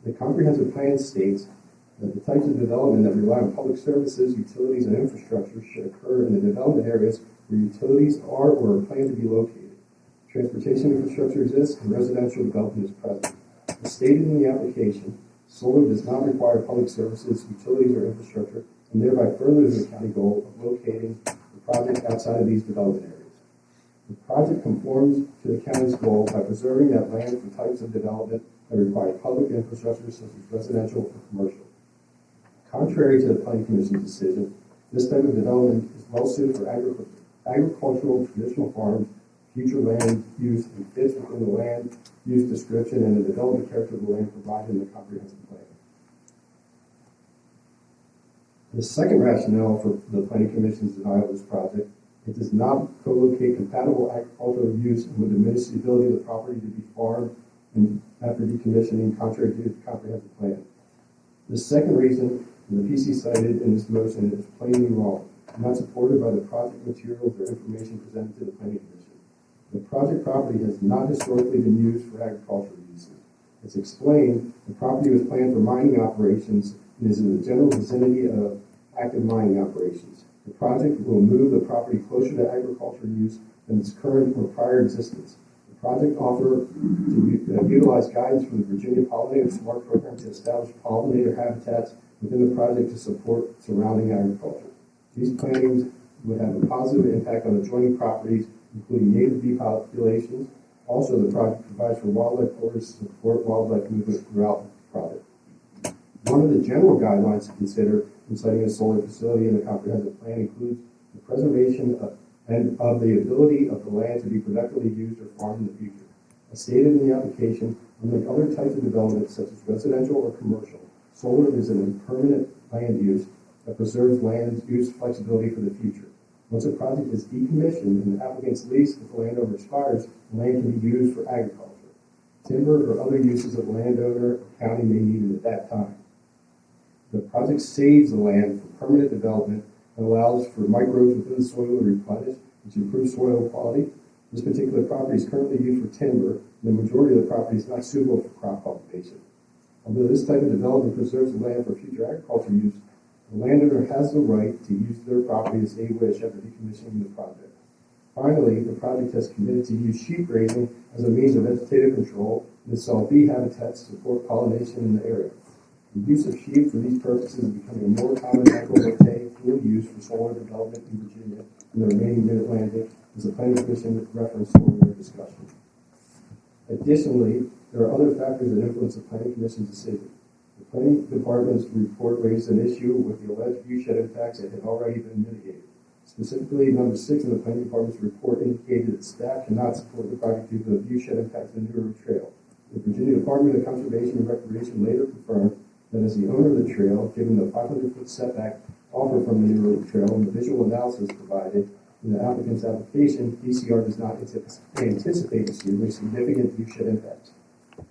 The comprehensive plan states that the types of development that rely on public services, utilities, and infrastructure should occur in the development areas where utilities are or are planned to be located. Transportation infrastructure exists and residential development is present. As stated in the application, solar does not require public services, utilities, or infrastructure, and thereby furthers the county goal of locating the project outside of these development areas. The project conforms to the county's goal by preserving that land for types of development that require public infrastructure such as residential or commercial. Contrary to the Planning Commission's decision, this type of development is well suited for agricultural traditional farms, future land use, and fits within the land use description and the development character of the land provided in the comprehensive plan. The second rationale for the Planning Commission's denial of this project, it does not co-locate compatible agricultural use and would diminish the ability of the property to be farmed and after decommissioning, contrary to the comprehensive plan. The second reason the PC cited in this motion is plainly wrong, not supported by the project materials or information presented to the Planning Commission. The project property has not historically been used for agricultural uses. As explained, the property was planned for mining operations and is in the general vicinity of active mining operations. The project will move the property closer to agricultural use than its current or prior existence. The project offered to utilize guidance from the Virginia Pollinator Smart Program to establish pollinator habitats within the project to support surrounding agriculture. These plantings would have a positive impact on adjoining properties, including native bee populations. Also, the project provides for wildlife corridors to support wildlife movement throughout the project. One of the general guidelines to consider in siting a solar facility in the comprehensive plan includes the preservation of the ability of the land to be productively used or farmed in the future. As stated in the application, unlike other types of development such as residential or commercial, solar is an impermanent land use that preserves land use flexibility for the future. Once a project is decommissioned and the applicant's lease with the landowner expires, the land can be used for agriculture, timber, or other uses that the landowner or county may need at that time. The project saves the land for permanent development and allows for microbes within the soil to replenish, which improves soil quality. This particular property is currently used for timber, and the majority of the property is not suitable for crop cultivation. Although this type of development preserves the land for future agriculture use, the landowner has the right to use their property as they wish after decommissioning the project. Finally, the project has committed to use sheep grazing as a means of vegetative control and to sell bee habitats to support pollination in the area. The use of sheep for these purposes is becoming a more common agrivoltaic fuel use for solar development in Virginia and the remaining Mid-Atlantic, as the Planning Commission referenced during their discussion. Additionally, there are other factors that influence the Planning Commission's decision. The Planning Department's report raised an issue with the alleged viewshed impacts that had already been mitigated. Specifically, number 6 in the Planning Department's report indicated that staff cannot support the project due to the viewshed impacts of the New River Trail. The Virginia Department of Conservation and Recreation later confirmed that as the owner of the trail, given the 500-foot setback offered from the New River Trail and the visual analysis provided in the applicant's application, DCR does not anticipate significant viewshed impacts.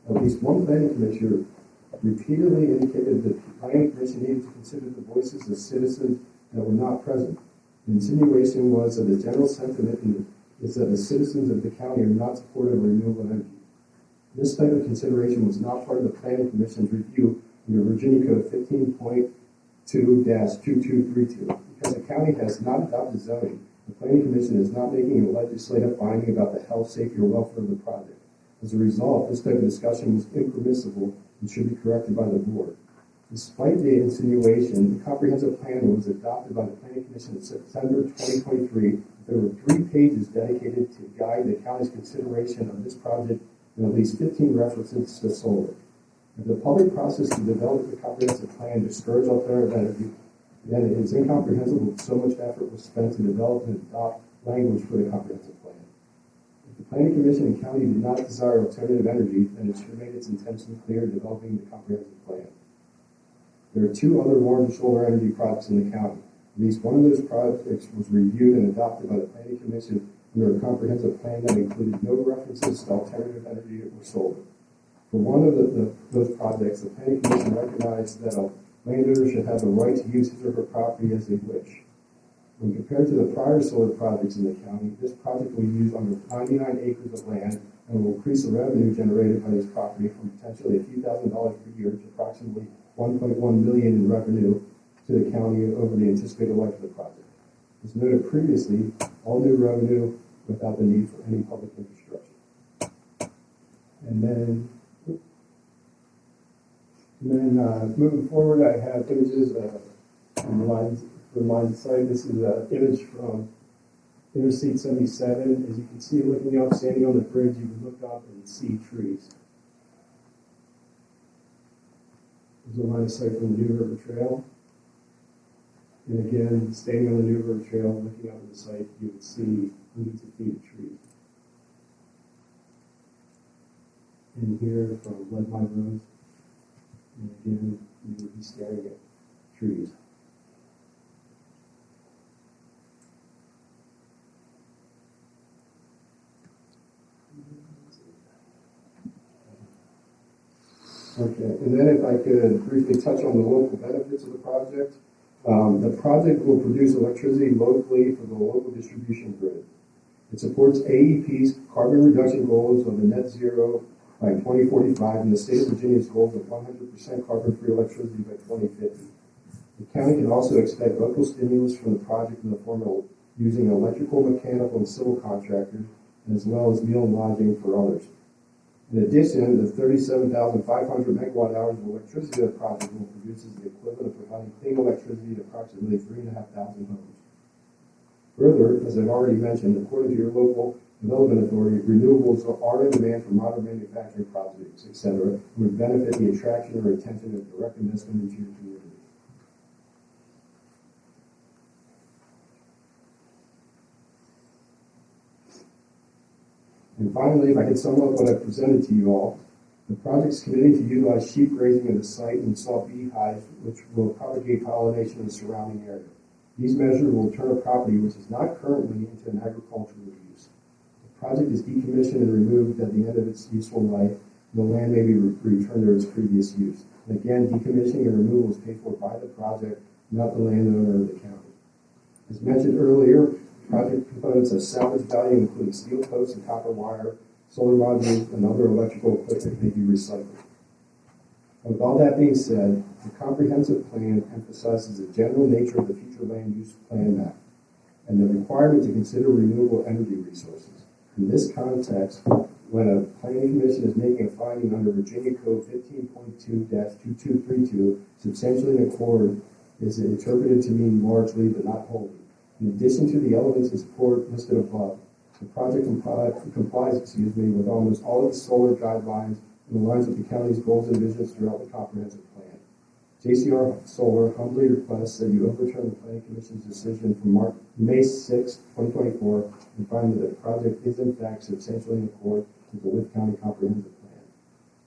At least one planning commissioner repeatedly indicated that the Planning Commission needed to consider the voices of citizens that were not present. The insinuation was that the general sentiment is that the citizens of the county are not supportive of renewable energy. This type of consideration was not part of the Planning Commission's review under Virginia Code 15.2-2232. Because the county has not adopted zoning, the Planning Commission is not making a legislative finding about the health, safety, or welfare of the project. As a result, this type of discussion was impermissible and should be corrected by the board. Despite the insinuation, the comprehensive plan was adopted by the Planning Commission in September 2023. There were 3 pages dedicated to guide the county's consideration of this project and at least 15 references to solar. If the public process to develop the comprehensive plan discouraged alternative energy, then it is incomprehensible that so much effort was spent to develop and adopt language for the comprehensive plan. If the Planning Commission and county did not desire alternative energy, then it should have made its intention clear in developing the comprehensive plan. There are 2 other large solar energy projects in the county. At least one of those projects was reviewed and adopted by the Planning Commission under a comprehensive plan that included no references to alternative energy or solar. For one of those projects, the Planning Commission recognized that a landowner should have the right to use his or her property as they wish. When compared to the prior solar projects in the county, this project will use under 99 acres of land and will increase the revenue generated by this property from potentially a few $1,000s per year to approximately $1.1 million in revenue to the county over the anticipated life of the project. As noted previously, all new revenue without the need for any public infrastructure. And then moving forward, I have images from line site. This is an image from Interstate 77. As you can see, looking up, standing on the bridge, you can look up and see trees. There's a line of sight from the New River Trail. And again, standing on the New River Trail, looking up at the site, you would see hundreds of feet of trees. And here from Lead Mine Road, and again, you would be staring at trees. Okay, and then if I could briefly touch on the local benefits of the project. The project will produce electricity locally for the local distribution grid. It supports AEP's carbon reduction goals of a net zero by 2045 and the state of Virginia's goals of 100% carbon-free electricity by 2050. The county can also expect local stimulus from the project in the form of using electrical, mechanical, and civil contractors, as well as meal and lodging for others. In addition, the 37,500 megawatt hours of electricity the project will produce is the equivalent of providing clean electricity to approximately 3,500 homes. Further, as I've already mentioned, according to your local development authority, renewables are in demand for modern manufacturing projects, etc., and would benefit the attraction or retention of direct investment into your community. And finally, if I could sum up what I've presented to you all, the project is committing to utilize sheep grazing at the site and install beehives, which will propagate pollination in the surrounding area. These measures will turn a property which is not currently into an agricultural use. The project is decommissioned and removed at the end of its useful life, and the land may be returned to its previous use. And again, decommissioning and removal is paid for by the project, not the landowner or the county. As mentioned earlier, project components of salvage value, including steel posts and copper wire, solar modules, and other electrical equipment may be recycled. With all that being said, the comprehensive plan emphasizes the general nature of the future land use plan map and the requirement to consider renewable energy resources. In this context, when a planning commission is making a finding under Virginia Code 15.2-2232, substantially in accord is interpreted to mean largely but not wholly. In addition to the elements of support listed above, the project complies with almost all of the solar guidelines and aligns with the county's goals and visions throughout the comprehensive plan. JCR Solar humbly requests that you overturn the Planning Commission's decision from May 6, 2024, and find that the project is in fact substantially in accord with the Wythe County Comprehensive Plan.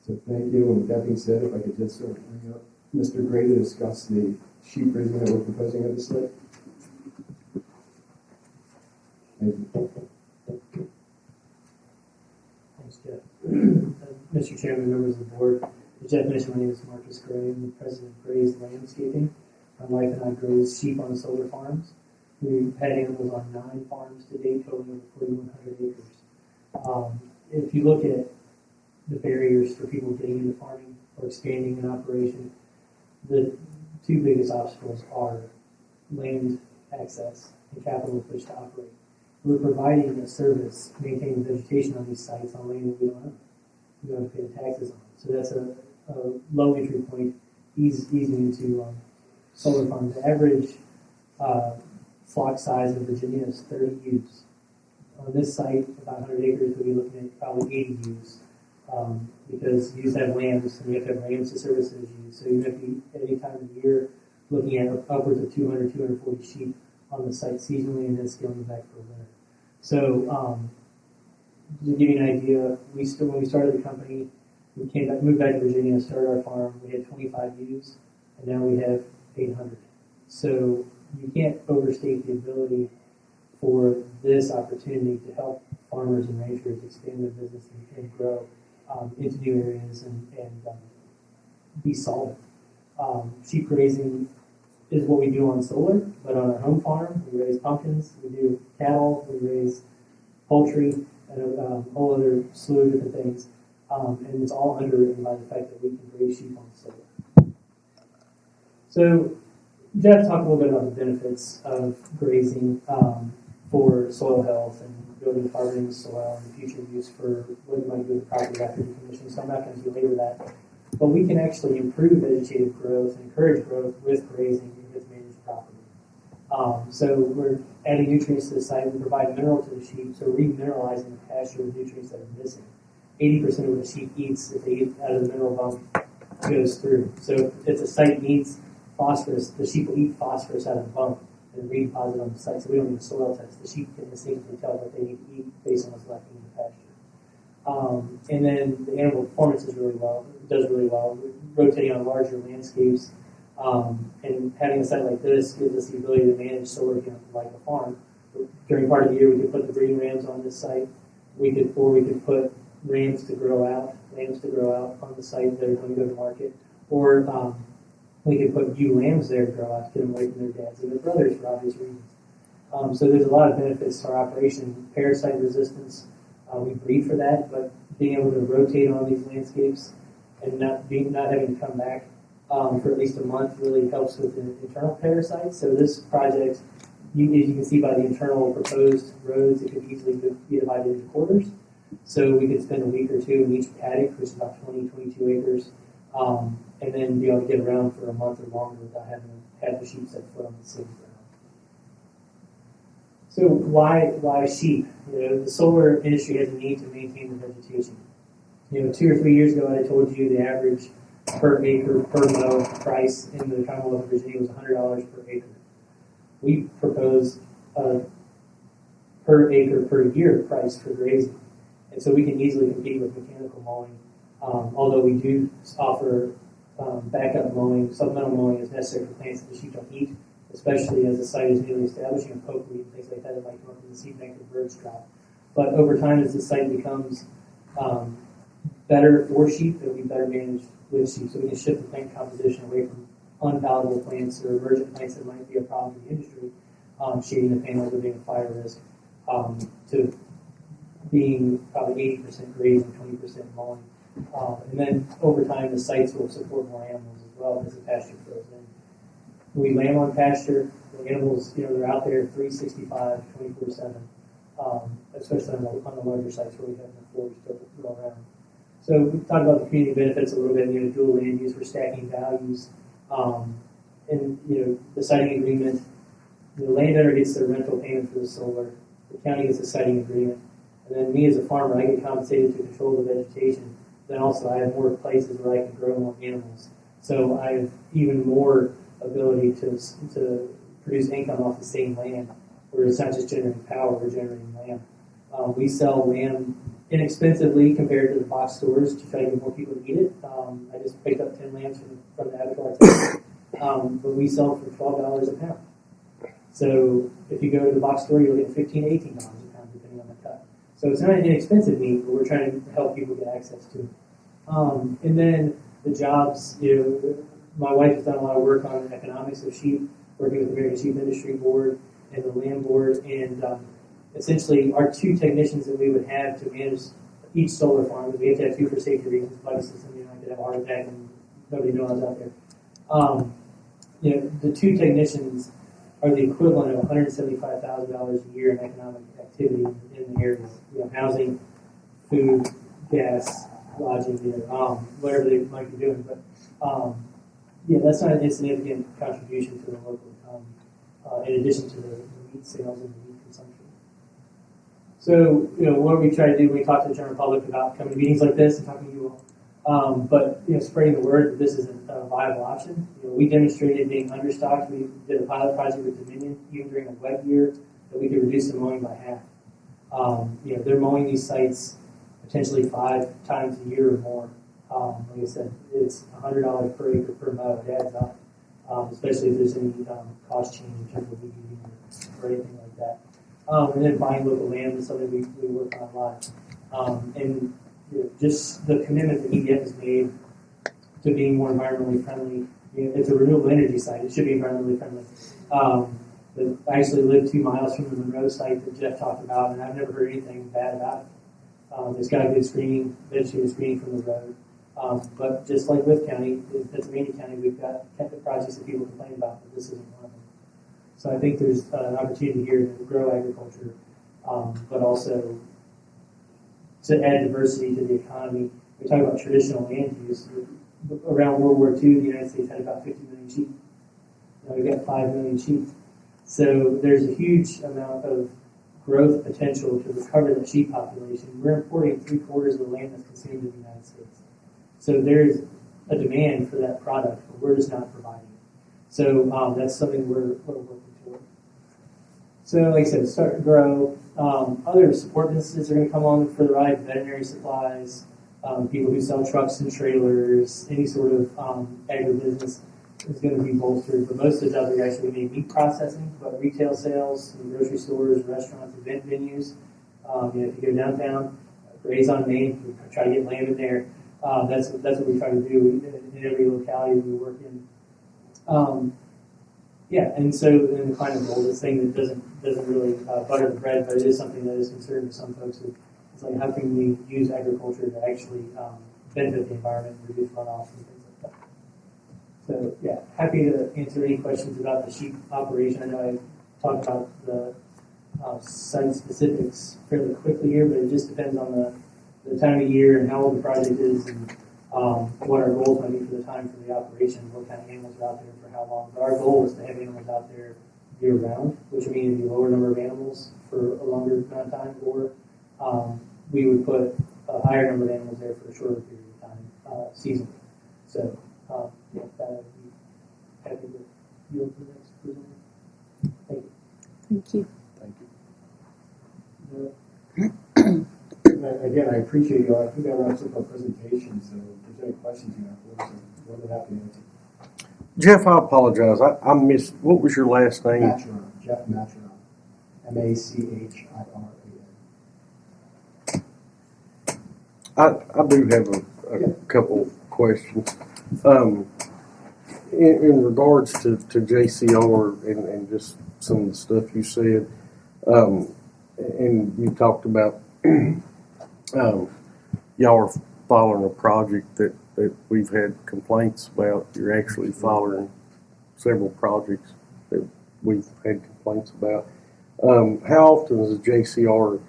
So thank you, and with that being said, if I could just bring up Mr. Gray to discuss the sheep raising that we're proposing at this site. Thank you. Thanks, Jeff. Mr. Chairman, members of the board, as Jeff mentioned, my name is Marcus Gray. I'm the president of Gray's Landscaping. My wife and I graze sheep on solar farms. We've had animals on 9 farms to date, totaling over 4,100 acres. If you look at the barriers for people getting into farming or expanding an operation, the 2 biggest obstacles are land access and capital with which to operate. We're providing a service, maintaining vegetation on these sites on land that we don't own. We don't have to pay the taxes on. So that's a low entry point, easing into solar farms. The average flock size in Virginia is 30 ewes. On this site, about 100 acres, we'll be looking at probably 80 ewes. Because ewes have lambs, and you have to have lambs to service those ewes. So you have to be at any time of the year looking at upwards of 200, 240 sheep on the site seasonally, and then scaling back for winter. So, to give you an idea, when we started the company, we moved back to Virginia, started our farm. We had 25 ewes, and now we have 800. So you can't overstate the ability for this opportunity to help farmers and ranchers expand their business and grow into new areas and be solvent. Sheep grazing is what we do on solar, but on our home farm, we raise pumpkins, we do cattle, we raise poultry, and a whole other slew of different things. And it's all underwritten by the fact that we can raise sheep on solar. So, Jeff talked a little bit about the benefits of grazing for soil health and building carbon in the soil and future use for what you might do with the property after decommissioning. So I'm not going to belabor that. But we can actually improve vegetative growth and encourage growth with grazing if it's managed properly. So we're adding nutrients to the site. We provide mineral to the sheep, so we're remineralizing the pasture with nutrients that are missing. 80% of what the sheep eats, if they eat out of the mineral bump, goes through. So if the site needs phosphorus, the sheep will eat phosphorus out of the bump and redeposit on the site. So we don't need a soil test. The sheep can instinctively tell what they need to eat based on what's left in the pasture. And then the animal performance does really well. We're rotating on larger landscapes, and having a site like this gives us the ability to manage solar like a farm. During part of the year, we could put the breeding rams on this site. We could put rams to grow out, lambs to grow out on the site that are going to go to market, or we could put ewe lambs there to grow out, to get them away from their dads and their brothers for obvious reasons. So there's a lot of benefits to our operation. Parasite resistance. We breed for that, but being able to rotate on these landscapes and not having to come back for at least a month really helps with the internal parasites. So this project, as you can see by the internal proposed roads, it could easily be divided into quarters. So we could spend a week or 2 in each paddock, which is about 22 acres, and then be able to get around for a month or longer without having to have the sheep set foot on the city ground. So why sheep? The solar industry has a need to maintain the vegetation. 2 or 3 years ago, I told you the average per acre per mow price in the Commonwealth of Virginia was $100 per acre. We proposed a per acre per year price for grazing, and so we can easily compete with mechanical mowing. Although we do offer backup mowing, supplemental mowing is necessary for plants that the sheep don't eat, especially as the site is newly established, pokeweed and things like that might come up in the seed bank or birds drop. But over time, as the site becomes better for sheep, it will be better managed with sheep. So we can shift the plant composition away from unpalatable plants or emergent plants that might be a problem in the industry, shading the panels or being a fire risk, to being probably 80% grazing, 20% mowing. And then over time, the sites will support more animals as well as the pasture fills in. When we lamb on pasture, the animals, they're out there 365, 24/7, especially on the larger sites where we have the forage to go around. So we talked about the community benefits a little bit, dual land use, we're stacking values. And, the siting agreement, the landowner gets the rental payment for the solar, the county gets a siting agreement, and then me as a farmer, I get compensated to control the vegetation. Then also I have more places where I can grow more animals. So I have even more ability to produce income off the same land, where it's not just generating power, we're generating land. We sell lamb inexpensively compared to the box stores to try to get more people to eat it. I just picked up 10 lambs from the abattoir today. But we sell them for $12 a pound. So if you go to the box store, you'll get $15 to $18 a pound, depending on the cut. So it's not an inexpensive meat, but we're trying to help people get access to it. And then the jobs, my wife has done a lot of work on the economics of sheep, working with the American Sheep Industry Board and the Land Board, and essentially our two technicians that we would have to manage each solar farm, we have to have two for safety reasons, body system, I could have a heart attack and nobody knows I was out there. The two technicians are the equivalent of $175,000 a year in economic activity in the area. Housing, food, gas, lodging, whatever they might be doing. But that's not an insignificant contribution to the local economy, in addition to the meat sales and the meat consumption. So, what we try to do when we talk to the general public about coming to meetings like this and talking to you all, but spreading the word that this is a viable option. We demonstrated being understocked. We did a pilot project with Dominion, even during a wet year, that we could reduce the mowing by half. They're mowing these sites potentially 5 times a year or more. Like I said, it's $100 per acre per mow. It adds up, especially if there's any cost change in terms of weed eating or anything like that. And then buying local land is something we work on a lot. And just the commitment that EDF has made to being more environmentally friendly. It's a renewable energy site. It should be environmentally friendly. I actually live 2 miles from the Monroe site that Jeff talked about, and I've never heard anything bad about it. It's got good screening, vegetative screening from the road. But just like Wythe County, in Pennsylvania County, we've got projects that people complain about, but this isn't one of them. So I think there's an opportunity here to grow agriculture, but also to add diversity to the economy. We talk about traditional land use. Around World War II, the United States had about 50 million sheep. Now we've got 5 million sheep. So there's a huge amount of growth potential to recover the sheep population. We're importing 3/4 of the land that's consumed in the United States. So there's a demand for that product, but we're just not providing it. So that's something we're working toward. So like I said, start to grow. Other support businesses are going to come on for the ride, veterinary supplies, people who sell trucks and trailers, any sort of agribusiness is going to be bolstered. But most of the jobs are actually going to be meat processing, but retail sales, grocery stores, restaurants, event venues. If you go downtown, graze on Main, we try to get land in there. That's what we try to do in every locality we work in. And so in the climate goal, this thing that doesn't really butter the bread, but it is something that is concerned to some folks. It's like, how can we use agriculture to actually benefit the environment and reduce runoff and things like that. So happy to answer any questions about the sheep operation. I know I talked about the site specifics fairly quickly here, but it just depends on the time of year and how old the project is and what our goals might be for the time for the operation, what kind of animals are out there for how long. But our goal is to have animals out there year-round, which would mean a lower number of animals for a longer amount of time, or we would put a higher number of animals there for a shorter period of time, seasonally. So, that would be happy to yield to the next presenter. Thank you. Thank you. Again, I appreciate you all. I think that wraps up our presentation. So if there's any questions you have for us, I'm more than happy to answer. Jeff, I apologize. I missed, what was your last name? Macheron, Jeff Macheron, Macheron. I do have a couple questions. In regards to JCR and just some of the stuff you said, and you talked about Y'all are following a project that we've had complaints about. You're actually following several projects that we've had complaints about. How often does JCR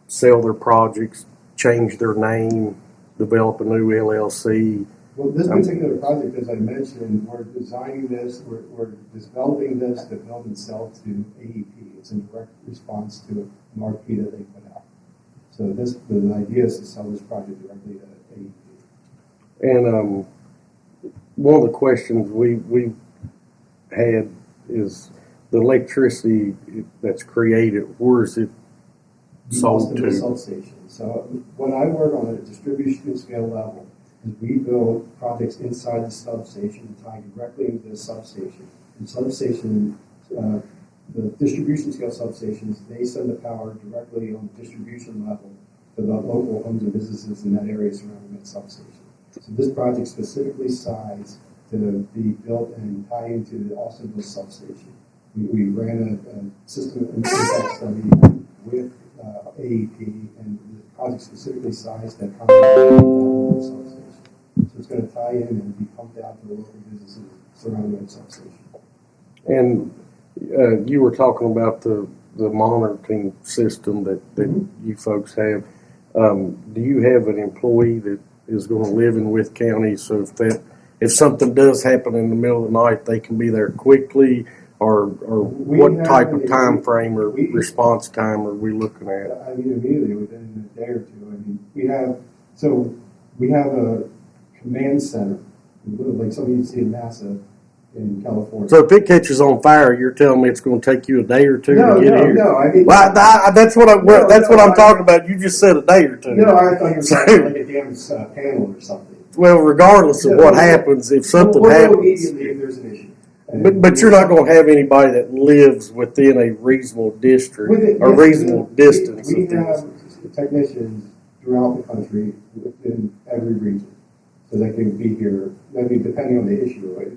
sell their projects, change their name, develop a new LLC? Well, this particular project, as I mentioned, we're designing this, we're developing this to build and sell to AEP. It's in direct response to an RFP that they put out. So the idea is to sell this project directly to AEP. And one of the questions we had is the electricity that's created, where is it sold The to? substation. So when I work on a distribution scale level, is we build projects inside the substation, tied directly into the substation. And substation, the distribution scale substations, they send the power directly on the distribution level to the local homes and businesses in that area surrounding that substation. So this project specifically sized to be built and tie into the Austinville substation. We ran a system impact study with AEP, and the project specifically sized that substation. So it's going to tie in and be pumped out to the local businesses surrounding that substation. And you were talking about the monitoring system that you folks have. Do you have an employee that is going to live in Wythe County, so if something does happen in the middle of the night, they can be there quickly, or what type of time frame or response time are we looking at? I mean, immediately within a day or two. I mean, we have a command center, like something you see in NASA in California. So if it catches on fire, you're telling me it's going to take you a day or two to get here? No, I mean, that's what I'm talking about. You just said a day or two. No, I thought you were talking about like a damaged panel or something. Well, regardless of what happens, if something happens, immediately if there's an issue. But you're not going to have anybody that lives within a reasonable district or reasonable distance. We have technicians throughout the country within every region, so they can be here. I mean, depending on the issue. Right?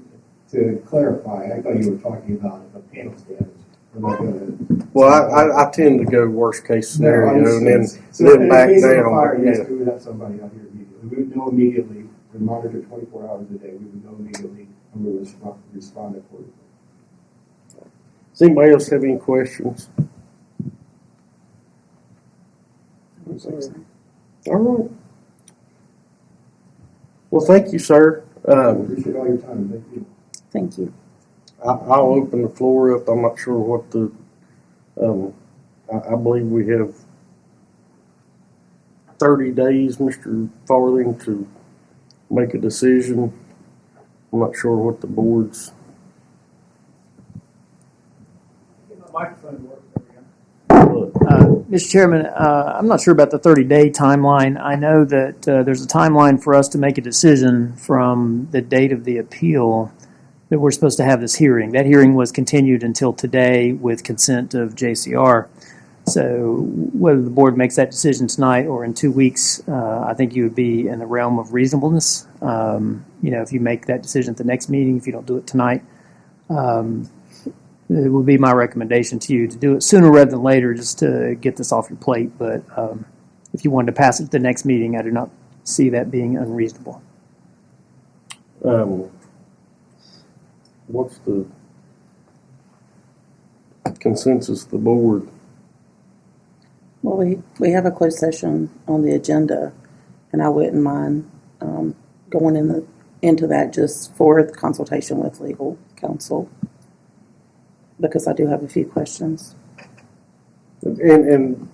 To clarify, I thought you were talking about if a panel's damaged. Well, I tend to go worst case scenario and then back down. Fire, yes, we would have somebody out here immediately. We would know immediately. We monitor 24 hours a day. We would know immediately, and we would respond accordingly. Does anybody else have any questions? All right. Well, thank you, sir. Appreciate all your time. Thank you. Thank you. I'll open the floor up. I'm not sure what the, I believe we have 30 days, Mr. Farthing, to make a decision. I'm not sure what the board's. Mr. Chairman, I'm not sure about the 30-day timeline. I know that there's a timeline for us to make a decision from the date of the appeal that we're supposed to have this hearing. That hearing was continued until today with consent of JCR. So whether the board makes that decision tonight or in 2 weeks, I think you would be in the realm of reasonableness. If you make that decision at the next meeting, if you don't do it tonight, it would be my recommendation to you to do it sooner rather than later, just to get this off your plate. But if you wanted to pass it at the next meeting, I do not see that being unreasonable. What's the consensus of the board? Well, we have a closed session on the agenda, and I wouldn't mind going into that just for the consultation with legal counsel, because I do have a few questions. And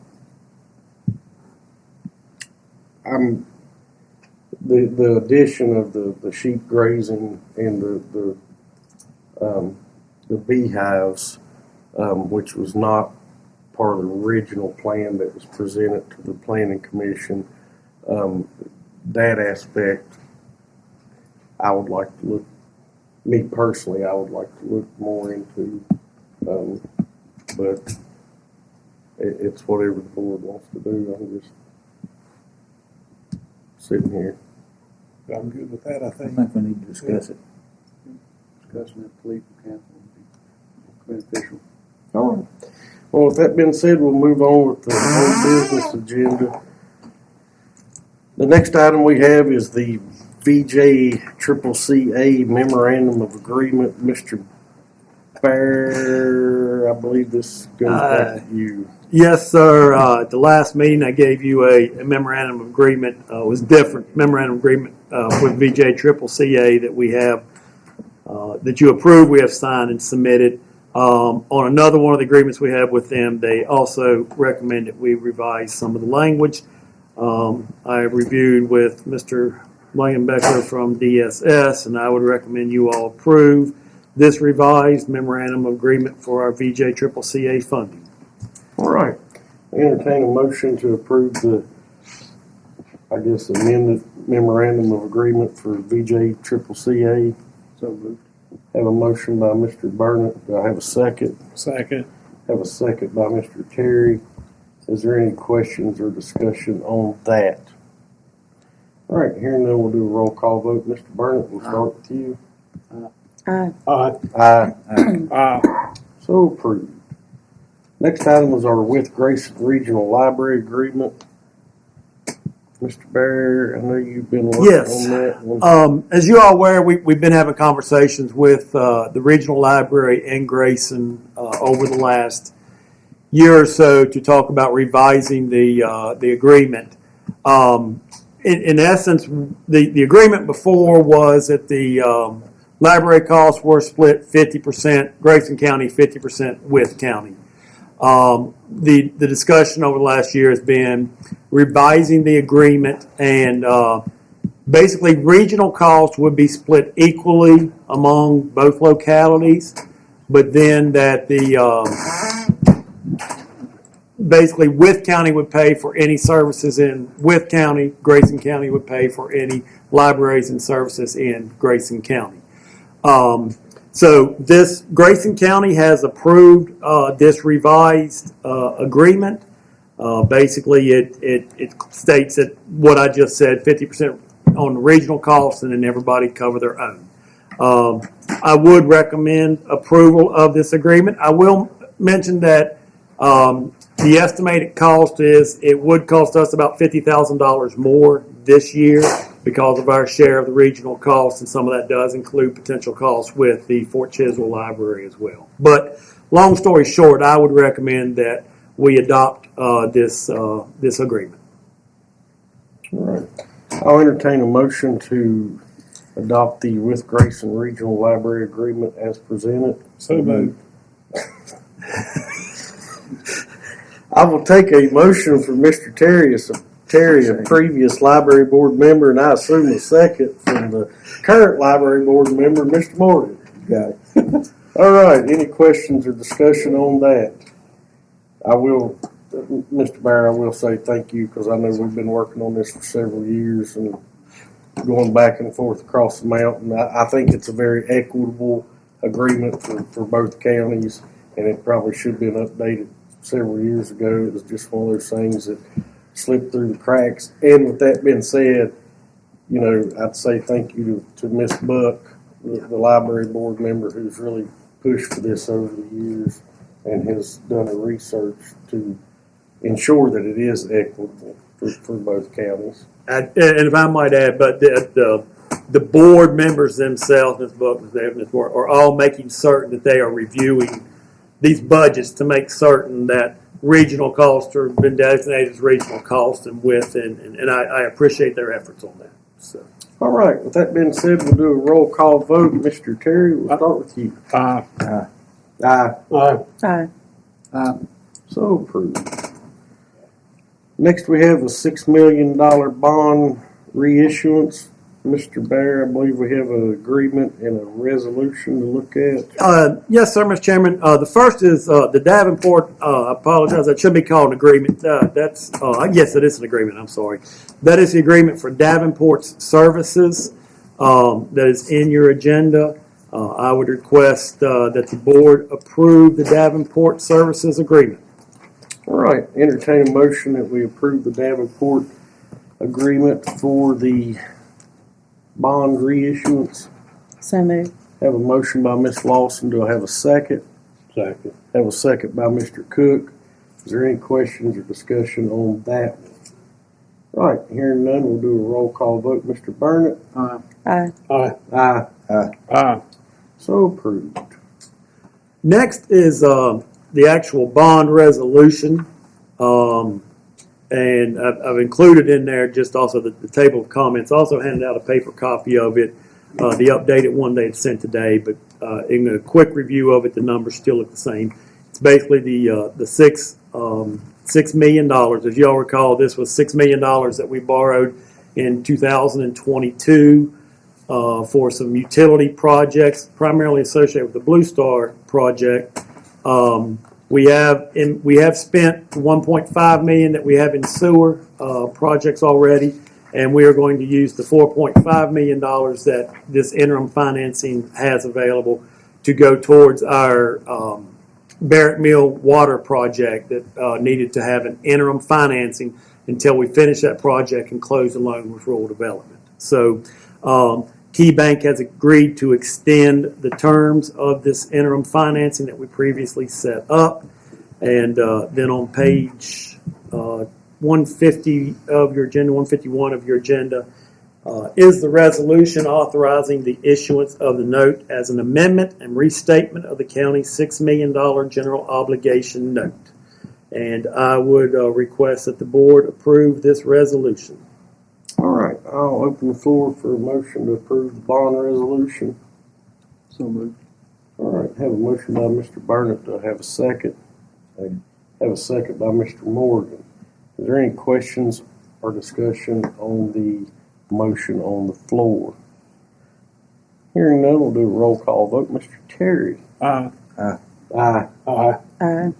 I'm the addition of the sheep grazing and the beehives, which was not part of the original plan that was presented to the planning commission. That aspect, I would like to look. Me personally, I would like to look more into. But it's whatever the board wants to do. I'm just sitting here. I'm good with that, I I think. think we need to discuss it. Discussing it with legal counsel would be beneficial. All right. Well, with that being said, we'll move on with the old business agenda. The next item we have is the VJCCA Memorandum of Agreement. Mr. Bear, I believe this goes back to you. Yes, sir. At the last meeting, I gave you a memorandum of agreement. It was different memorandum of agreement with VJCCA that we have, that you approved, we have signed and submitted. On another one of the agreements we have with them, they also recommend that we revise some of the language. I have reviewed with Mr. Langenbecker from DSS, and I would recommend you all approve this revised memorandum of agreement for our VJCCA funding. All right. Entertain a motion to approve the, I guess, amended memorandum of agreement for VJCCA. So moved. Have a motion by Mr. Burnett. Do I have a second? Second. Have a second by Mr. Terry. Is there any questions or discussion on that? All right, hearing none, we'll do a roll call vote. Mr. Burnett, we'll start with you. Aye. Aye. Aye. Aye. So approved. Next item was our Wythe Grayson Regional Library Agreement. Mr. Bear, I know you've been working Yes. on that one. As you all aware, we've been having conversations with the regional library in Grayson over the last year or so to talk about revising the agreement. In essence, the agreement before was that the library costs were split 50%, Grayson County, 50% Wythe County. The discussion over the last year has been revising the agreement, and basically regional costs would be split equally among both localities, but then that basically Wythe County would pay for any services in Wythe County, Grayson County would pay for any libraries and services in Grayson County. So this Grayson County has approved this revised agreement. Basically, it states that what I just said, 50% on the regional costs, and then everybody cover their own. I would recommend approval of this agreement. I will mention that the estimated cost is it would cost us about $50,000 more this year because of our share of the regional costs, and some of that does include potential costs with the Fort Chiswell Library as well. But long story short, I would recommend that we adopt this agreement. All right. I'll entertain a motion to adopt the Wythe Grayson Regional Library Agreement as presented. So moved. I will take a motion from Mr. Terry, a previous library board member, and I assume a second from the current library board member, Mr. Morgan. Got it. All right. Any questions or discussion on that? I will, Mr. Bear, I will say thank you because I know we've been working on this for several years and going back and forth across the mountain. I think it's a very equitable agreement for both counties, and it probably should have been updated several years ago. It was just one of those things that slipped through the cracks. And with that being said, you know, I'd say thank you to Miss Buck, the library board member who's really pushed for this over the years and has done a research to ensure that it is equitable for both counties. And if I might add, but the board members themselves, Ms. Buck, Ms. Davis, Ms. Moore, are all making certain that they are reviewing these budgets to make certain that regional costs have been designated as regional costs and Wythe, and I appreciate their efforts on that. So. All right. With that being said, we'll do a roll call vote. Mr. Terry, we'll start with you. Aye. Aye. Aye. Aye. So approved. Next, we have a $6 million bond reissuance. Mr. Bear, I believe we have an agreement and a resolution to look at. Yes, sir, Mr. Chairman. The first is the Davenport. I apologize. That should be called an agreement. Yes, it is an agreement. I'm sorry. That is the agreement for Davenport's services that is in your agenda. I would request that the board approve the Davenport services agreement. All right. Entertain a motion that we approve the Davenport agreement for the bond reissuance. So moved. Have a motion by Ms. Lawson. Do I have a second? Second. Have a second by Mr. Cook. Is there any questions or discussion on that one? All right, hearing none, we'll do a roll call vote. Mr. Burnett? Aye. Aye. Aye. Aye. So approved. Next is the actual bond resolution. And I've included in there just also the table of comments. Also handed out a paper copy of it, the updated one they had sent today. But in a quick review of it, the numbers still look the same. It's basically the $6 million. As you all recall, this was $6 million that we borrowed in 2022 for some utility projects, primarily associated with the Blue Star project. We have spent $1.5 million that we have in sewer projects already, and we are going to use the $4.5 million that this interim financing has available to go towards our Barrett Mill water project that needed to have an interim financing until we finish that project and close the loan with rural development. So Key Bank has agreed to extend the terms of this interim financing that we previously set up. And then on page 150 of your agenda, 151 of your agenda, is the resolution authorizing the issuance of the note as an amendment and restatement of the county's $6 million general obligation note. And I would request that the board approve this resolution. All right, I'll open the floor for a motion to approve the bond resolution. So moved. All right, have a motion by Mr. Burnett. Do I have a second? Have a second by Mr. Morgan. Is there any questions or discussion on the motion on the floor? Hearing none, we'll do a roll call vote. Mr. Terry? Aye. Aye. Aye. Aye.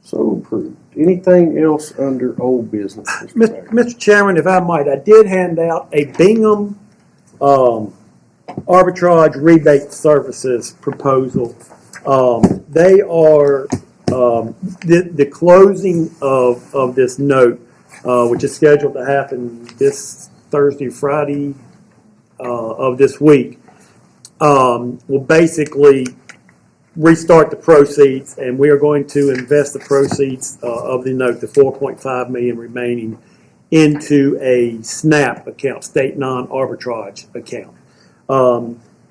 So approved. Anything else under old business? Mr. Chairman, if I might, I did hand out a Bingham arbitrage rebate services proposal. They are the closing of this note, which is scheduled to happen this Thursday, Friday of this week, will basically restart the proceeds, and we are going to invest the proceeds of the note, the $4.5 million remaining, into a SNAP account, state non-arbitrage account.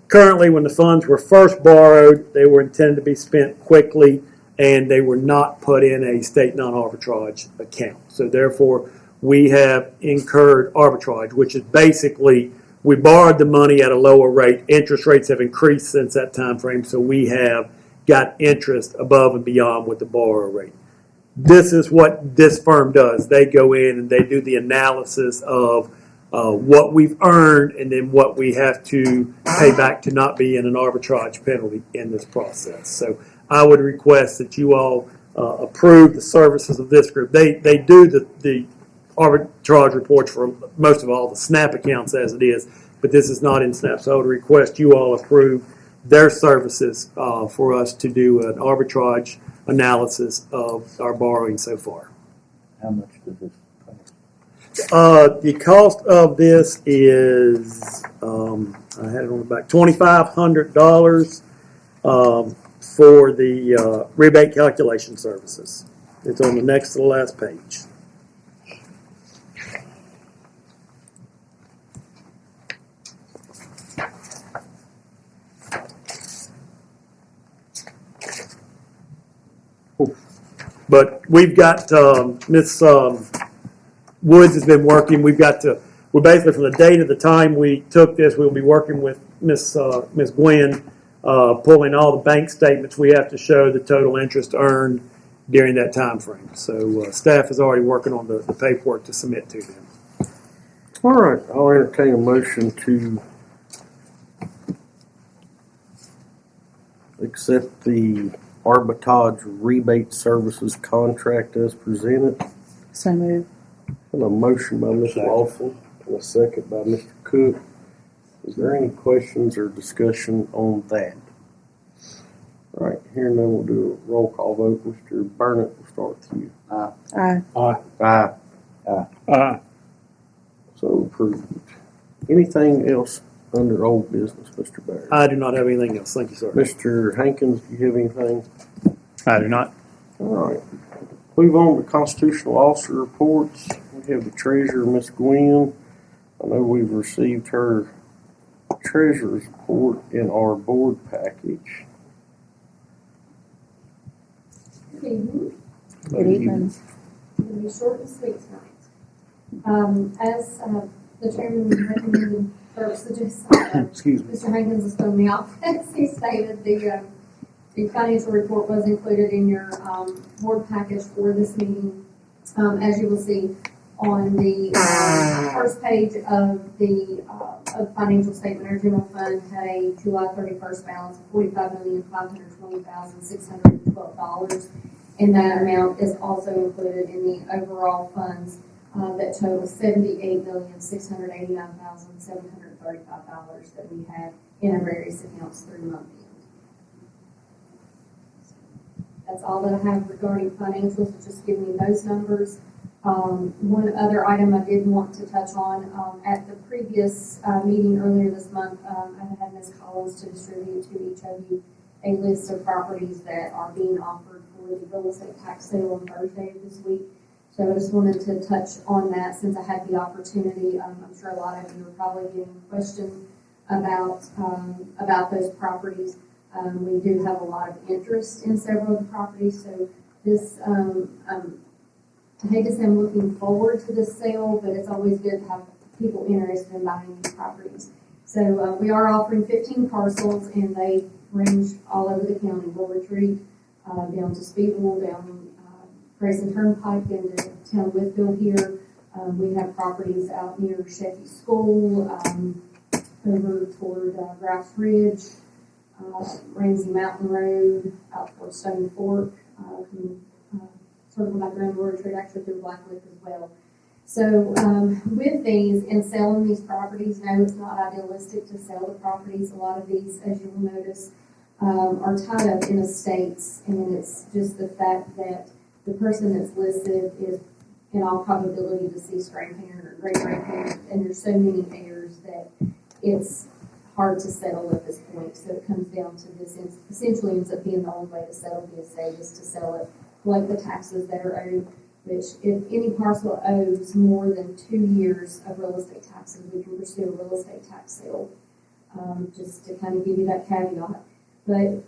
Currently, when the funds were first borrowed, they were intended to be spent quickly, and they were not put in a state non-arbitrage account. So therefore, we have incurred arbitrage, which is basically we borrowed the money at a lower rate. Interest rates have increased since that time frame, so we have got interest above and beyond with the borrower rate. This is what this firm does. They go in and they do the analysis of what we've earned and then what we have to pay back to not be in an arbitrage penalty in this process. So I would request that you all approve the services of this group. They do the arbitrage reports for most of all the SNAP accounts as it is, but this is not in SNAP. So I would request you all approve their services for us to do an arbitrage analysis of our borrowing so far. How much does this cost? The cost of this is, I had it on the back, $2,500 for the rebate calculation services. It's on the next to the last page. But we've got Miss Woods has been working. We're basically from the date of the time we took this, we'll be working with Miss Gwen, pulling all the bank statements we have to show the total interest earned during that time frame. So staff is already working on the paperwork to submit to them. All right, I'll entertain a motion to accept the arbitrage rebate services contract as presented. So moved. And a motion by Ms. Lawson and a second by Mr. Cook. Is there any questions or discussion on that? All right, here and then we'll do a roll call vote. Mr. Burnett, we'll start with you. Aye. Aye. Aye. So approved. Anything else under old business, Mr. Barry? I do not have anything else. Thank you, sir. Mr. Hankins, do you have anything? I do not. All right. Move on to constitutional officer reports. We have the treasurer, Miss Gwen. I know we've received her treasurer's report in our board package. Good evening. Good evening. It'll be short and sweet tonight. As the chairman recommended, or suggested, Excuse me. Mr. Hankins has thrown me off. As he stated, the financial report was included in your board package for this meeting. As you will see on the first page of the financial statement, our general fund had a July 31st balance of $45,520,612. And that amount is also included in the overall funds that total $78,689,735 that we have in our various accounts through month end. That's all that I have regarding financials, just giving you those numbers. One other item I did want to touch on, at the previous meeting earlier this month, I had Ms. Collins to distribute to each of you a list of properties that are being offered for the real estate tax sale on Thursday of this week. So I just wanted to touch on that since I had the opportunity. I'm sure a lot of you are probably getting questions about those properties. We do have a lot of interest in several of the properties, so this, I hate to say I'm looking forward to this sale, but it's always good to have people interested in buying these properties. So we are offering 15 parcels, and they range all over the county. We'll retreat down to Speedwell, down Grayson Turnpike, into town of Wythe here. We have properties out near Shecky School, over toward Grouse Ridge, Ramsey Mountain Road, out toward Stony Fork, circle back around the retreat, actually through Blacklick as well. So with these and selling these properties, no, it's not idealistic to sell the properties. A lot of these, as you will notice, are tied up in estates, and it's just the fact that the person that's listed is in all probability deceased grandparent or great-grandparent, and there's so many heirs that it's hard to settle at this point. So it comes down to this, essentially ends up being the only way to settle the estate is to sell it, collect the taxes that are owed, which if any parcel owes more than 2 years of real estate taxes, we can pursue a real estate tax sale, just to kind of give you that caveat. But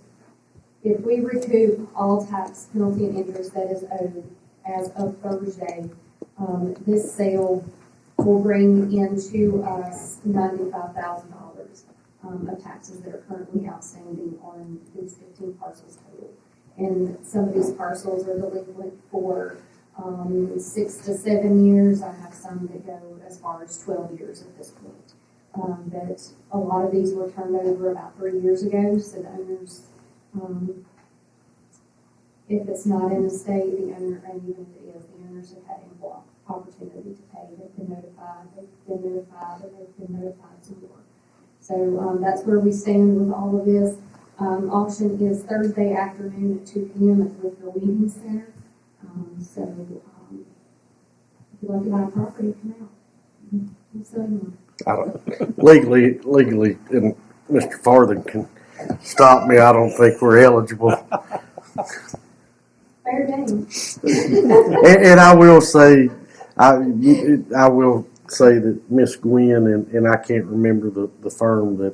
if we recoup all tax, penalty, and interest that is owed as of Thursday, this sale will bring into us $95,000 of taxes that are currently outstanding on these 15 parcels total. And some of these parcels are delinquent for 6 to 7 years. I have some that go as far as 12 years at this point. But a lot of these were turned over about 3 years ago, so the owners, if it's not in a state, the owner, and even if it is, the owners have had ample opportunity to pay. They've been notified, and they've been notified some more. So that's where we stand with all of this. Auction is Thursday afternoon at 2 p.m. at the Weaving Center. So if you'd like to buy a property, come out. We'll sell you one. I don't, legally, and Mr. Farthing can stop me, I don't think we're eligible. Fair game. And I will say, I will say that Miss Gwen, and I can't remember the firm that,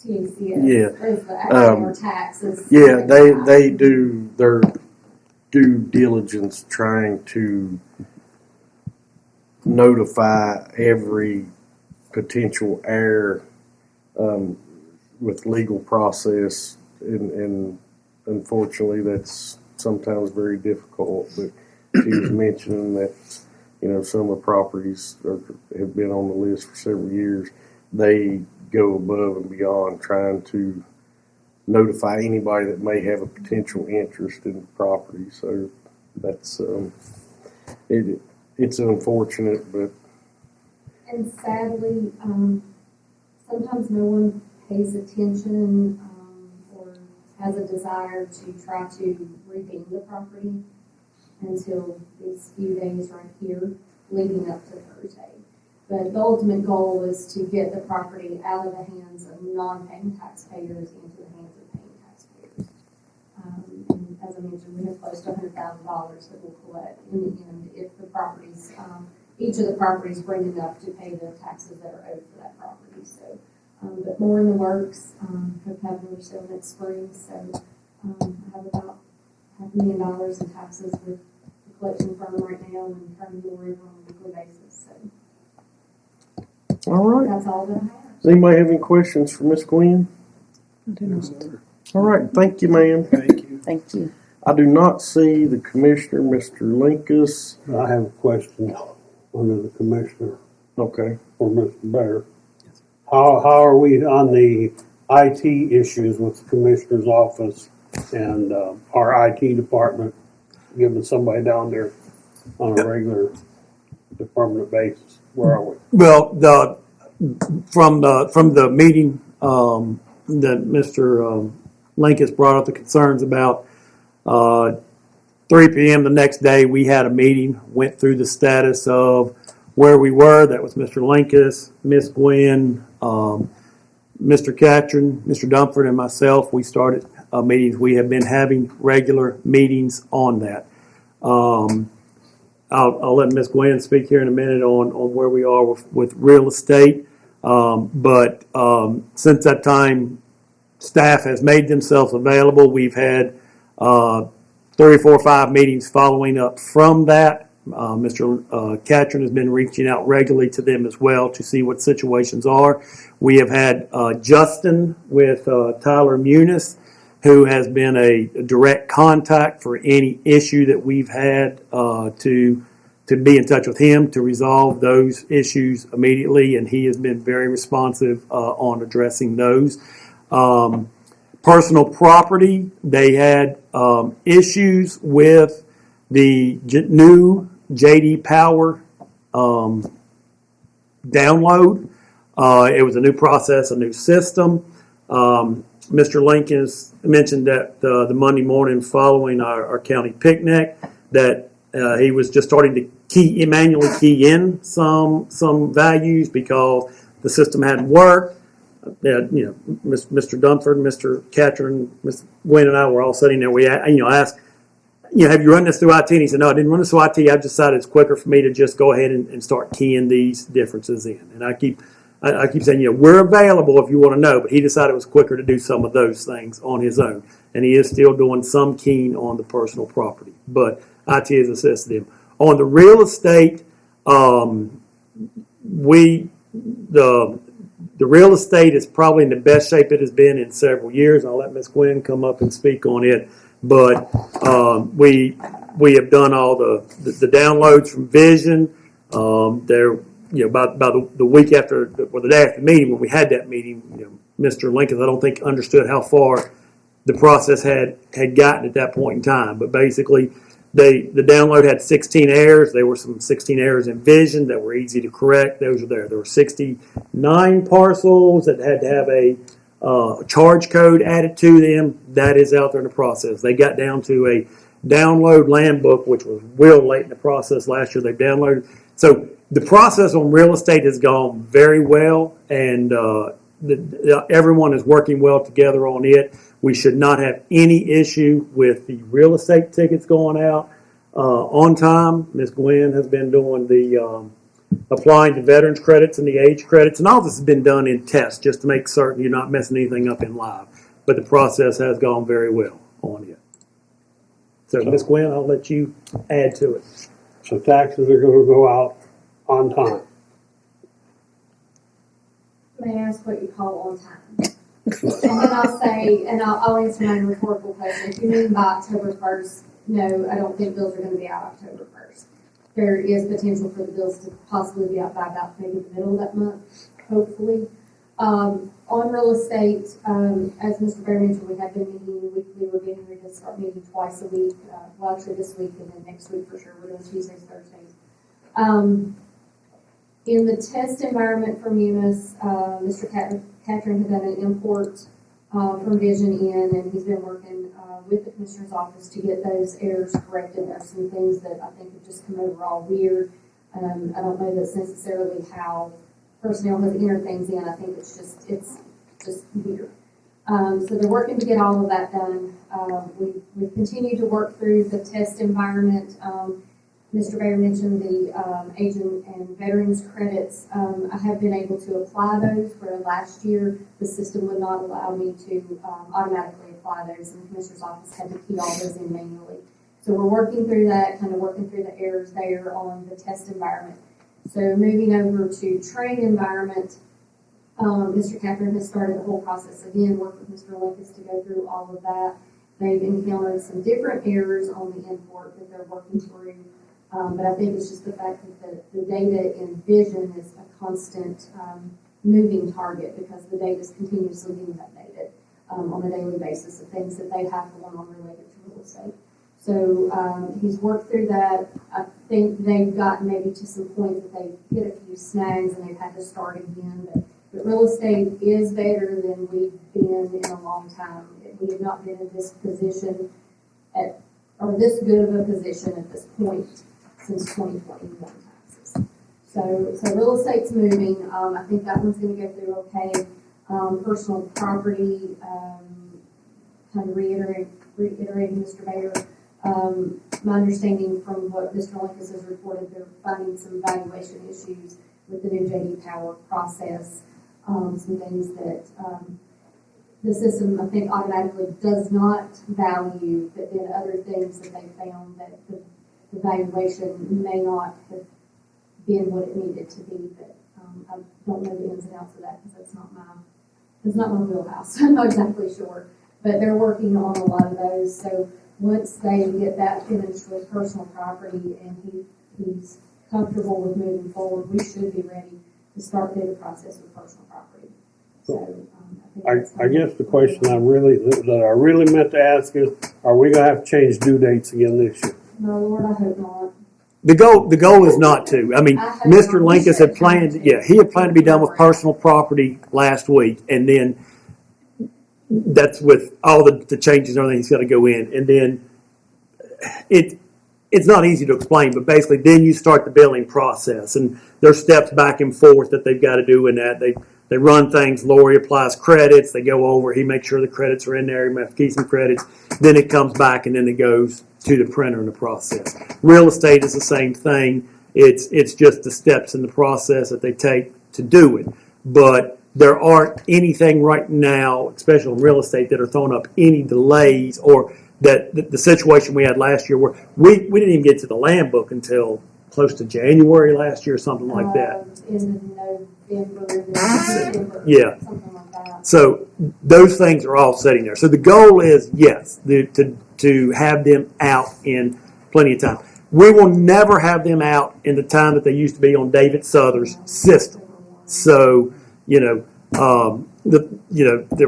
TCS. Yeah. Is the actual taxes. yeah, they do their due diligence trying to notify every potential heir with legal process, and unfortunately that's sometimes very difficult. But she was mentioning that, some of the properties have been on the list for several years. They go above and beyond trying to notify anybody that may have a potential interest in the property. So that's it's unfortunate, but And sadly, sometimes no one pays attention or has a desire to try to redeem the property until these few days right here leading up to Thursday. But the ultimate goal is to get the property out of the hands of non-paying taxpayers into the hands of paying taxpayers. And as I mentioned, we have close to $100,000 that we'll collect in the end if the properties, each of the properties bring enough to pay the taxes that are owed for that property. So, but more in the works. Hope to have another sale next spring. So I have about $500,000 in taxes with the collection firm right now and turning more over on a weekly basis. So All right. that's all that I have. Does anybody have any questions for Ms. Gwen? I do not. All right, thank you, ma'am. Thank you. I do not see the commissioner, Mr. Linkus. I have a question under the commissioner Okay. for Mr. Bear. How are we on the IT issues with the commissioner's office and our IT department, giving somebody down there on a regular permanent basis? Where are we? Well, from the meeting that Mr. Linkus brought up the concerns about 3 p.m. the next day, we had a meeting, went through the status of where we were. That was Mr. Linkus, Miss Gwen, Mr. Catron, Mr. Dumford, and myself. We started meetings. We have been having regular meetings on that. I'll let Miss Gwen speak here in a minute on where we are with real estate. But since that time, staff has made themselves available. We've had 3, 4, 5 meetings following up from that. Mr. Catron has been reaching out regularly to them as well to see what situations are. We have had Justin with Tyler Muniz, who has been a direct contact for any issue that we've had to be in touch with him to resolve those issues immediately, and he has been very responsive on addressing those. Personal property, they had issues with the new J.D. Power download. It was a new process, a new system. Mr. Lincoln mentioned that the Monday morning following our county picnic that he was just starting to manually key in some values because the system hadn't worked. Mr. Dunford, Mr. Catron, Ms. Gwen, and I were all sitting there. We asked, have you run this through IT? And he said, no, I didn't run this through IT. I decided it's quicker for me to just go ahead and start keying these differences in. And I keep saying, we're available if you want to know, but he decided it was quicker to do some of those things on his own. And he is still doing some keying on the personal property, but IT has assisted him. On the real estate, the real estate is probably in the best shape it has been in several years. I'll let Ms. Gwen come up and speak on it. But we have done all the downloads from Vision. About the week after, or the day after the meeting, when we had that meeting, Mr. Lincoln, I don't think understood how far the process had gotten at that point in time. But basically, the download had 16 errors. There were some 16 errors in Vision that were easy to correct. Those are there. There were 69 parcels that had to have a charge code added to them. That is out there in the process. They got down to a download land book, which was real late in the process last year. They've downloaded. So the process on real estate has gone very well, and everyone is working well together on it. We should not have any issue with the real estate tickets going out on time. Ms. Gwen has been doing the applying to veterans credits and the age credits, and all this has been done in tests just to make certain you're not messing anything up in live. But the process has gone very well on it. So, Ms. Gwen, I'll let you add to it. So taxes are going to go out on time. May I ask what you call on time? And then I'll say, and I'll answer my rhetorical question. If you mean by October 1st, no, I don't think bills are going to be out October 1st. There is potential for the bills to possibly be out by about maybe the middle of that month, hopefully. On real estate, as Mr. Bear mentioned, we have been meeting weekly. We're getting ready to start meeting twice a week. Well, actually this week and then next week for sure. We're doing Tuesdays, Thursdays. In the test environment for Muniz, Mr. Catron had done an import from Vision in, and he's been working with the Commissioner's office to get those errors corrected. There's some things that I think have just come over all weird. I don't know that's necessarily how personnel has entered things in. I think it's just weird. So they're working to get all of that done. We've continued to work through the test environment. Mr. Bayer mentioned the agent and veterans credits. I have been able to apply those, where last year the system would not allow me to automatically apply those, and the Commissioner's Office had to key all those in manually. So we're working through that, kind of working through the errors there on the test environment. So moving over to training environment, Mr. Catherine has started the whole process again, worked with Mr. Lucas to go through all of that. They've encountered some different errors on the import that they're working through. But I think it's just the fact that the data in Vision is a constant moving target, because the data is continuously being updated on a daily basis of things that they have going on related to real estate. So he's worked through that. I think they've gotten maybe to some point that they've hit a few snags and they've had to start again. But real estate is better than we've been in a long time. We have not been in this position or this good of a position at this point since 2021 taxes. So real estate's moving. I think that one's going to go through okay. Personal property, kind of reiterating Mr. Bayer. My understanding from what Mr. Linkus has reported, they're finding some valuation issues with the new JD Power process. Some things that the system, I think, automatically does not value, but then other things that they found that the valuation may not have been what it needed to be. But I don't know the ins and outs of that, because that's not my wheelhouse. I'm not exactly sure, but they're working on a lot of those. So once they get that finished with personal property and he's comfortable with moving forward, we should be ready to start through the process with personal property. So I guess the question I really meant to ask is, are we gonna have to change due dates again this year? No, Lord, I hope not. The goal is not to. I mean, Mr. Linkus had planned, he had planned to be done with personal property last week, and then that's with all the changes and everything he's got to go in. And then it's not easy to explain, but basically then you start the billing process, and there's steps back and forth that they've got to do in that. They run things, Lori applies credits, they go over, he makes sure the credits are in there, he might have to keep some credits, then it comes back and then it goes to the printer in the process. Real estate is the same thing. It's just the steps in the process that they take to do it. But there aren't anything right now, especially in real estate, that are throwing up any delays, or that the situation we had last year where we didn't even get to the land book until close to January last year, something like that. In November, December, Yeah. something like that. So those things are all sitting there. So the goal is, yes, to have them out in plenty of time. We will never have them out in the time that they used to be on David Souther's system. So, there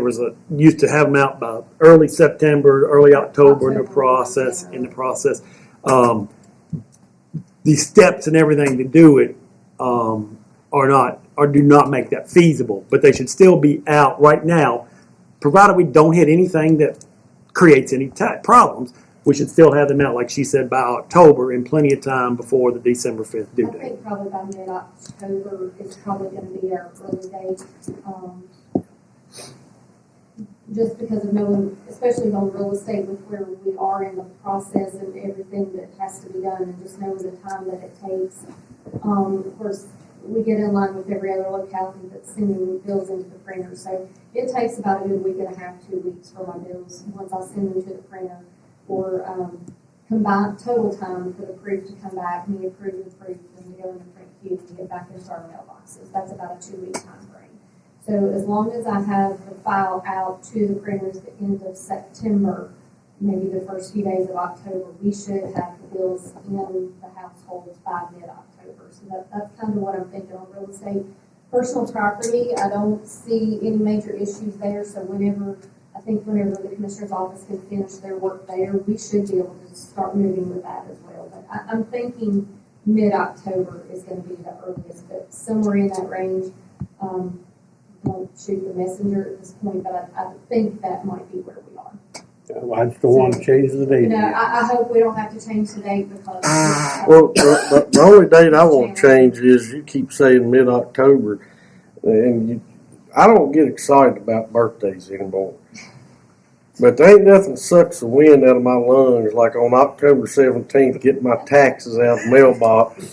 was used to have them out by early September, early October in the process. The steps and everything to do it do not make that feasible, but they should still be out right now, provided we don't hit anything that creates any problems. We should still have them out, like she said, by October, in plenty of time before the December 5th due date. I think probably by mid-October is probably going to be our early date. Just because of knowing, especially on real estate, with where we are in the process and everything that has to be done, and just knowing the time that it takes. Of course, we get in line with every other locality that's sending bills into the printer. So it takes about a good week and a half, 2 weeks for my bills once I send them to the printer, or combined total time for the proof to come back, me approve the proof, and to go in the print queue to get back into our mailboxes. That's about a 2-week time frame. So as long as I have the file out to the printers at the end of September, maybe the first few days of October, we should have the bills in the households by mid-October. So that's kind of what I'm thinking on real estate. Personal property, I don't see any major issues there. So whenever the Commissioner's Office can finish their work there, we should be able to start moving with that as well. But I'm thinking mid-October is going to be the earliest, but somewhere in that range. Don't shoot the messenger at this point, but I think that might be where we are. I just don't want to change the date. You know, I hope we don't have to change the date because. Well, the only date I want to change is you keep saying mid-October, and I don't get excited about birthdays anymore. But there ain't nothing sucks the wind out of my lungs like on October 17th getting my taxes out of the mailbox.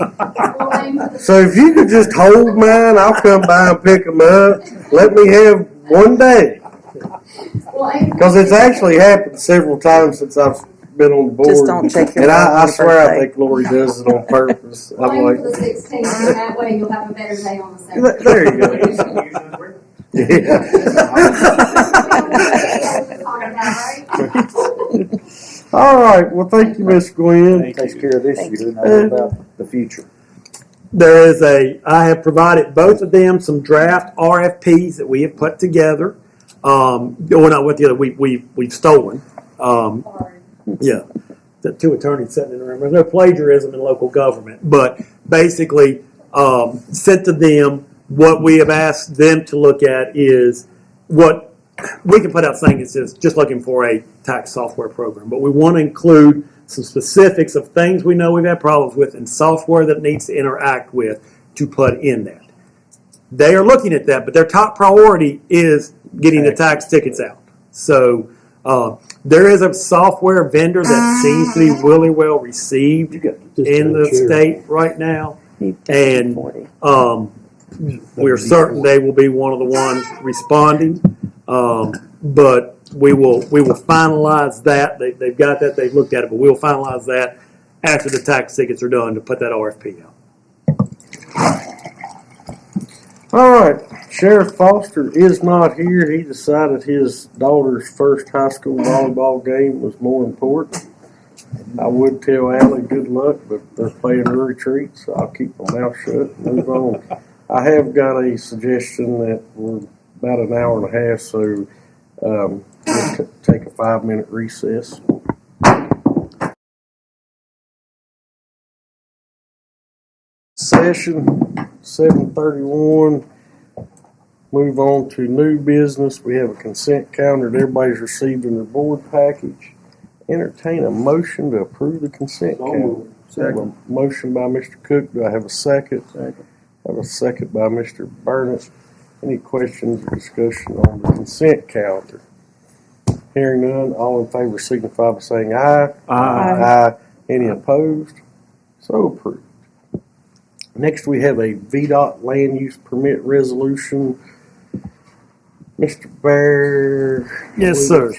So if you could just hold mine, I'll come by and pick them up. Let me have one day. Because it's actually happened several times since I've been on the board. Just don't check your And phone I on swear I birthday. think Lori does it on purpose. Well, I'm aim like, for the 16th, and that way you'll have a better day on the 17th. there you go. All right. Well, thank you, Miss Gwen. Takes care of this Thank year, now what about the future? There is I have provided both of them some draft RFPs that we have put together. Well, not with the other, we've stolen. Yeah, the two attorneys sitting in the room. There's no plagiarism in local government, but basically sent to them. What we have asked them to look at is what we can put out saying it says just looking for a tax software program, but we want to include some specifics of things we know we've had problems with and software that needs to interact with to put in that. They are looking at that, but their top priority is getting the tax tickets out. So there is a software vendor that seems to be really well received in the state right now, and we're certain they will be one of the ones responding. But we will finalize that. They've got that. They've looked at it, but we'll finalize that after the tax tickets are done to put that RFP out. All right. Sheriff Foster is not here. He decided his daughter's first high school volleyball game was more important. I would tell Allie good luck, but they're playing a retreat, so I'll keep my mouth shut and move on. I have got a suggestion that we're about an hour and a half, so we'll take a 5-minute recess. Session 7:31. Move on to new business. We have a consent calendar that everybody's received in their board package. Entertain a motion to approve the consent calendar. I have a motion by Mr. Cook. Do I have a second? Second. I have a second by Mr. Burnett. Any questions or discussion on the consent calendar? Hearing none, all in favor signify by saying aye. Aye. Any opposed? So approved. Next, we have a VDOT land use permit resolution. Mr. Bear. Yes, sir.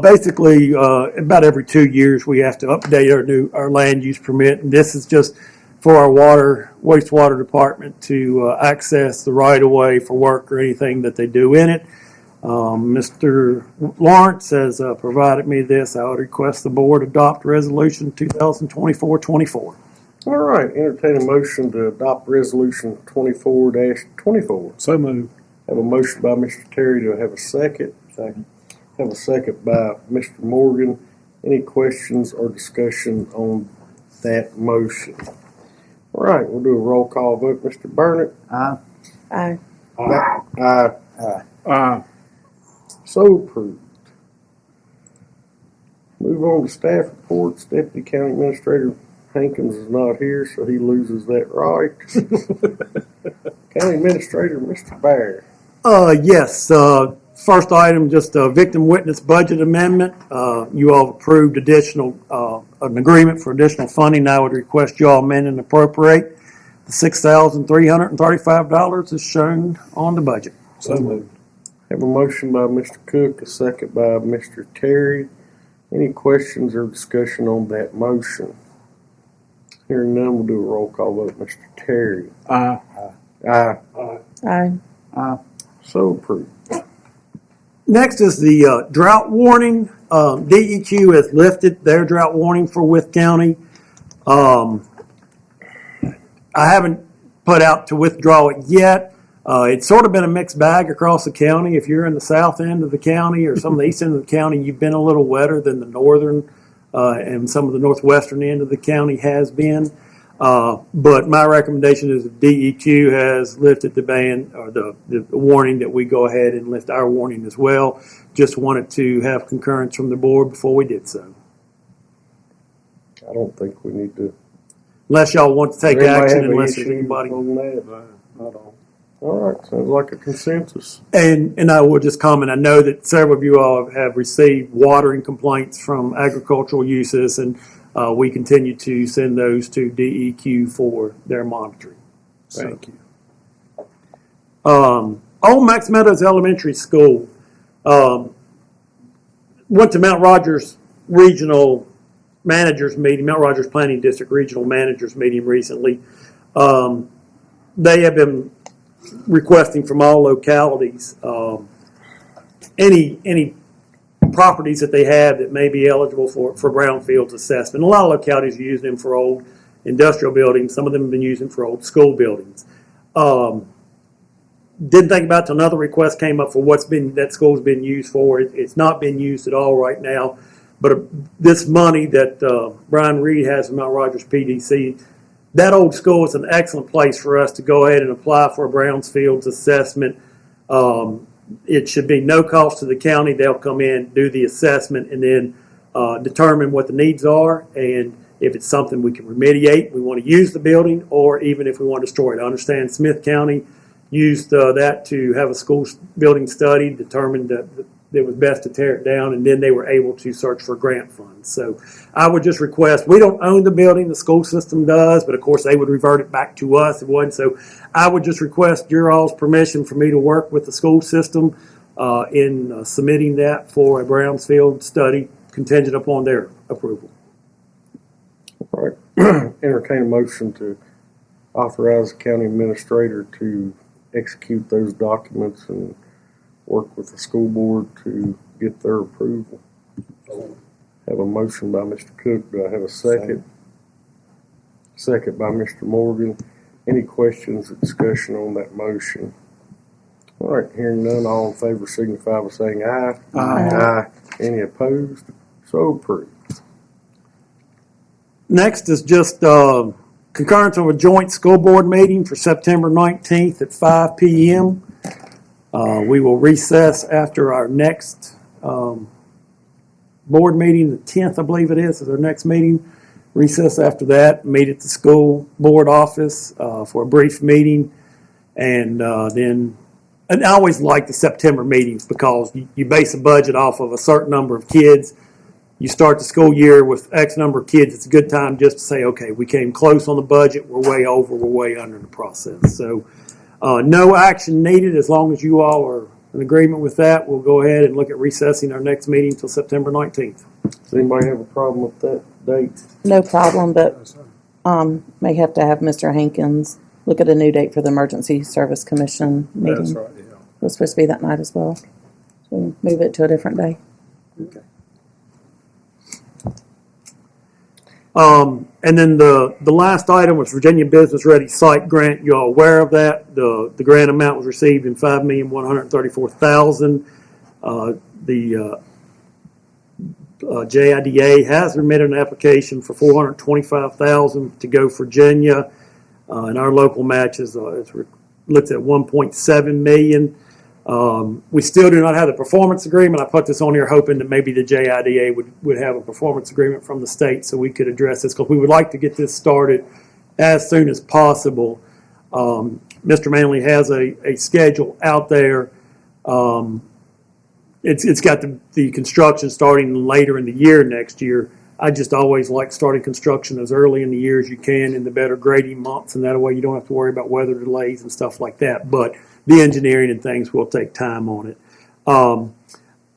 Basically, about every 2 years, we have to update our land use permit, and this is just for our wastewater department to access the right of way for work or anything that they do in it. Mr. Lawrence has provided me this. I would request the board adopt resolution 2024-24. All right, entertain a motion to adopt resolution 24-24. So moved. Have a motion by Mr. Terry. Do I have a second? Second. Have a second by Mr. Morgan. Any questions or discussion on that motion? All right, we'll do a roll call vote. Mr. Burnett? Aye. Aye. Aye. Aye. So approved. Move on to staff reports. Deputy County Administrator Hankins is not here, so he loses that right. County Administrator, Mr. Bear. Yes. First item, just a victim witness budget amendment. You all approved an agreement for additional funding. I would request you all amend and appropriate. The $6,335 is shown on the budget. So moved. Have a motion by Mr. Cook, a second by Mr. Terry. Any questions or discussion on that motion? Hearing none, we'll do a roll call vote. Mr. Terry. Aye. Aye. Aye. Aye. So approved. Next is the drought warning. DEQ has lifted their drought warning for Wythe County. I haven't put out to withdraw it yet. It's sort of been a mixed bag across the county. If you're in the south end of the county or some of the east end of the county, you've been a little wetter than the northern and some of the northwestern end of the county has been. But my recommendation is if DEQ has lifted the ban or the warning, that we go ahead and lift our warning as well. Just wanted to have concurrence from the board before we did so. I don't think we need to. Unless y'all want to take Does anybody action, have an unless there's issue anybody. on that? I don't. All right, sounds like a consensus. And I will just comment, I know that several of you all have received watering complaints from agricultural uses, and we continue to send those to DEQ for their monitoring. Thank you. Old Max Meadows Elementary School went to Mount Rogers Regional Managers Meeting, Mount Rogers Planning District Regional Managers Meeting recently. They have been requesting from all localities any properties that they have that may be eligible for brownfields assessment. A lot of localities use them for old industrial buildings. Some of them have been using for old school buildings. Didn't think about it till another request came up for that school's been used for. It's not been used at all right now. But this money that Brian Reed has in Mount Rogers PDC, that old school is an excellent place for us to go ahead and apply for a Brownsfields assessment. It should be no cost to the county. They'll come in, do the assessment, and then determine what the needs are, and if it's something we can remediate, we want to use the building, or even if we want to destroy it. I understand Smith County used that to have a school building study, determined that it was best to tear it down, and then they were able to search for grant funds. So I would just request, we don't own the building, the school system does, but of course they would revert it back to us. It wouldn't. So I would just request your all's permission for me to work with the school system in submitting that for a Brownsfield study contingent upon their approval. All right. Entertain a motion to authorize the county administrator to execute those documents and work with the school board to get their approval. Have a motion by Mr. Cook. Do I have a second? Second by Mr. Morgan. Any questions or discussion on that motion? All right, hearing none, all in favor signify by saying aye. Aye. Any opposed? So approved. Next is just concurrence of a joint school board meeting for September 19th at 5 p.m. We will recess after our next board meeting, the 10th, I believe it is our next meeting. Recess after that, meet at the school board office for a brief meeting, and then I always like the September meetings because you base a budget off of a certain number of kids. You start the school year with X number of kids. It's a good time just to say, okay, we came close on the budget. We're way over. We're way under the process. So no action needed as long as you all are in agreement with that. We'll go ahead and look at recessing our next meeting until September 19th. Does anybody have a problem with that date? No problem, but may have to have Mr. Hankins look at a new date for the Emergency Service Commission meeting. That's right, yeah. It was supposed to be that night as well. So move it to a different day. Okay. And then the last item was Virginia Business Ready Site Grant. You all aware of that? The grant amount was received in $5,134,000. The JIDA has submitted an application for $425,000 to go Virginia, and our local match is looks at $1.7 million. We still do not have the performance agreement. I put this on here hoping that maybe the JIDA would have a performance agreement from the state so we could address this, because we would like to get this started as soon as possible. Mr. Manley has a schedule out there. It's got the construction starting later in the year next year. I just always like starting construction as early in the year as you can in the better grading months, and that way you don't have to worry about weather delays and stuff like that. But the engineering and things will take time on it.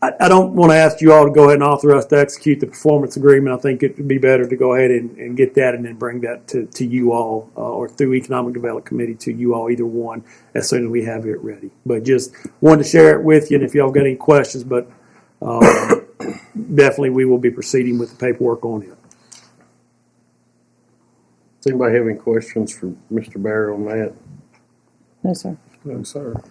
I don't want to ask you all to go ahead and authorize us to execute the performance agreement. I think it would be better to go ahead and get that and then bring that to you all or through Economic Development Committee to you all, either one, as soon as we have it ready. But just wanted to share it with you, and if y'all got any questions, but definitely we will be proceeding with the paperwork on it. Does anybody have any questions for Mr. Barry on that? No, sir. No, sir.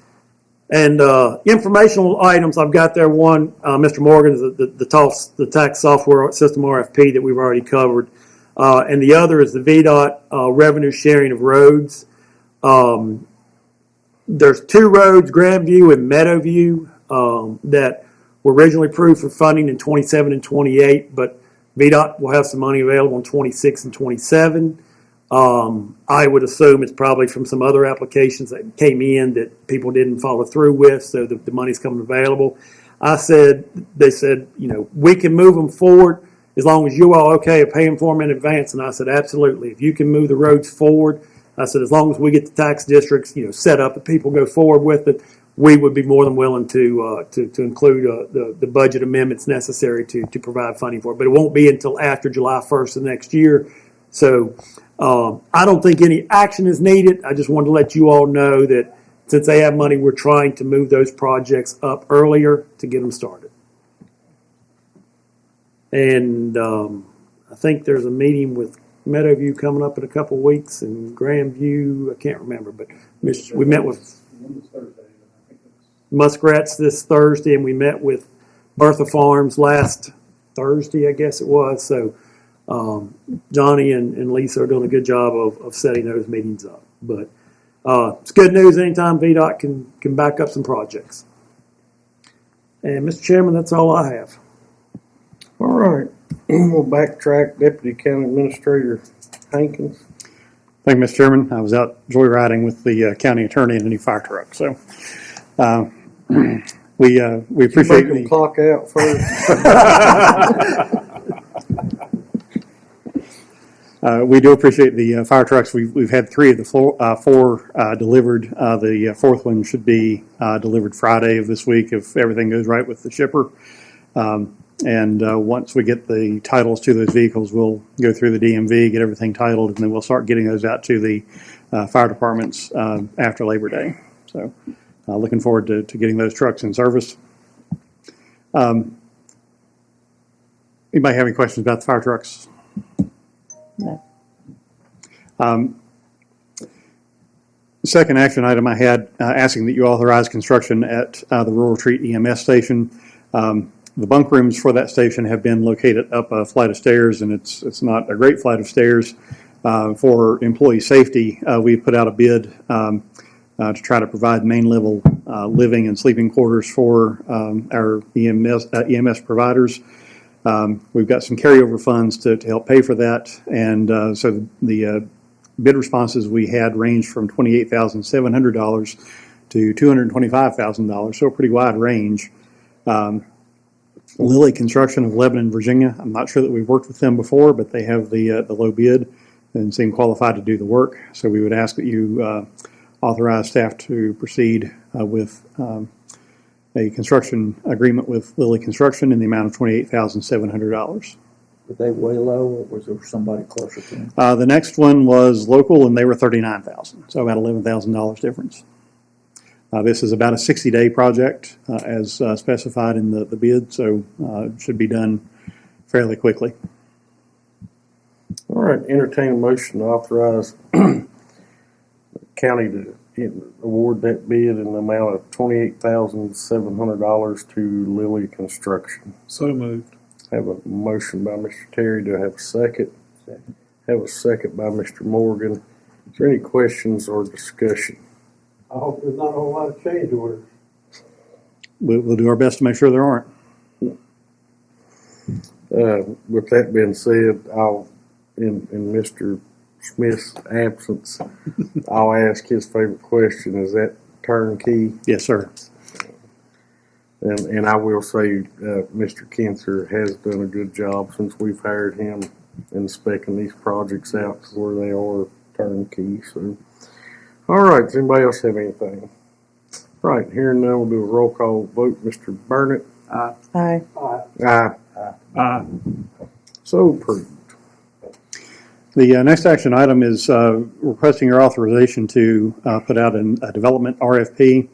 And informational items, I've got there one, Mr. Morgan, the tax software system RFP that we've already covered. and the other is the VDOT revenue sharing of roads. There's two roads, Grandview and Meadowview, that were originally approved for funding in 27 and 28, but VDOT will have some money available in 26 and 27. I would assume it's probably from some other applications that came in that people didn't follow through with, so the money's coming available. They said, we can move them forward as long as you all okay at paying for them in advance. And I said, absolutely. If you can move the roads forward, I said, as long as we get the tax districts, set up and people go forward with it, we would be more than willing to include the budget amendments necessary to provide funding for it. But it won't be until after July 1st of next year. So I don't think any action is needed. I just wanted to let you all know that since they have money, we're trying to move those projects up earlier to get them started. And I think there's a meeting with Meadowview coming up in a couple of weeks, and Grandview, I can't remember, but we met with Muskrats this Thursday, and we met with Bertha Farms last Thursday, I guess it was. So Johnny and Lisa are doing a good job of setting those meetings up. But it's good news anytime VDOT can back up some projects. And Mr. Chairman, that's all I have. All right. We'll backtrack. Deputy County Administrator Hankins. Thank you, Mr. Chairman. I was out joyriding with the county attorney in a new fire truck. So we appreciate the clock out first. We do appreciate the fire trucks. We've had three of the four delivered. The fourth one should be delivered Friday of this week if everything goes right with the shipper. And once we get the titles to those vehicles, we'll go through the DMV, get everything titled, and then we'll start getting those out to the fire departments after Labor Day. So looking forward to getting those trucks in service. Anybody have any questions about the fire trucks? No. Second action item I had asking that you authorize construction at the Rural Retreat EMS station. The bunk rooms for that station have been located up a flight of stairs, and it's not a great flight of stairs. For employee safety, we've put out a bid to try to provide main level living and sleeping quarters for our EMS providers. We've got some carryover funds to help pay for that, and so the bid responses we had ranged from $28,700 to $225,000, so a pretty wide range. Lilly Construction of Lebanon, Virginia. I'm not sure that we've worked with them before, but they have the low bid and seem qualified to do the work. So we would ask that you authorize staff to proceed with a construction agreement with Lilly Construction in the amount of $28,700. Were they way low, or was there somebody closer to them? The next one was local, and they were $39,000, so about $11,000 difference. This is about a 60-day project, as specified in the bid, so it should be done fairly quickly. All right, entertain a motion to authorize the county to award that bid in the amount of $28,700 to Lilly Construction. So moved. Have a motion by Mr. Terry. Do I have a second? Have a second by Mr. Morgan. Is there any questions or discussion? I hope there's not a whole lot of change orders. We'll do our best to make sure there aren't. With that being said, in Mr. Smith's absence, I'll ask his favorite question. Is that turnkey? Yes, sir. And I will say, Mr. Kinser has done a good job since we've hired him in speccing these projects out to where they are turnkey. So, all right. Does anybody else have anything? Right. Here and now we'll do a roll call vote. Mr. Burnett. Aye. Aye. Aye. So approved. The next action item is requesting your authorization to put out a development RFP.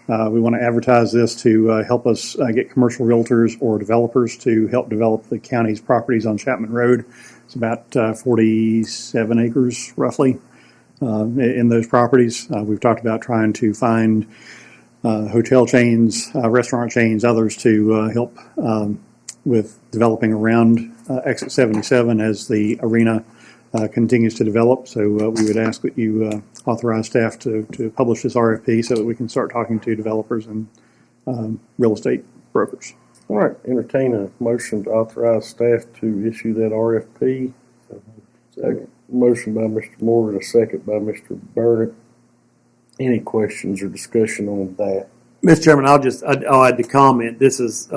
We want to advertise this to help us get commercial realtors or developers to help develop the county's properties on Chapman Road. It's about 47 acres, roughly, in those properties. We've talked about trying to find hotel chains, restaurant chains, others to help with developing around Exit 77 as the arena continues to develop. So we would ask that you authorize staff to publish this RFP so that we can start talking to developers and real estate brokers. All right, entertain a motion to authorize staff to issue that RFP. Second. Motion by Mr. Morgan, a second by Mr. Burnett. Any questions or discussion on that? Mr. Chairman, I'll add the comment. This is,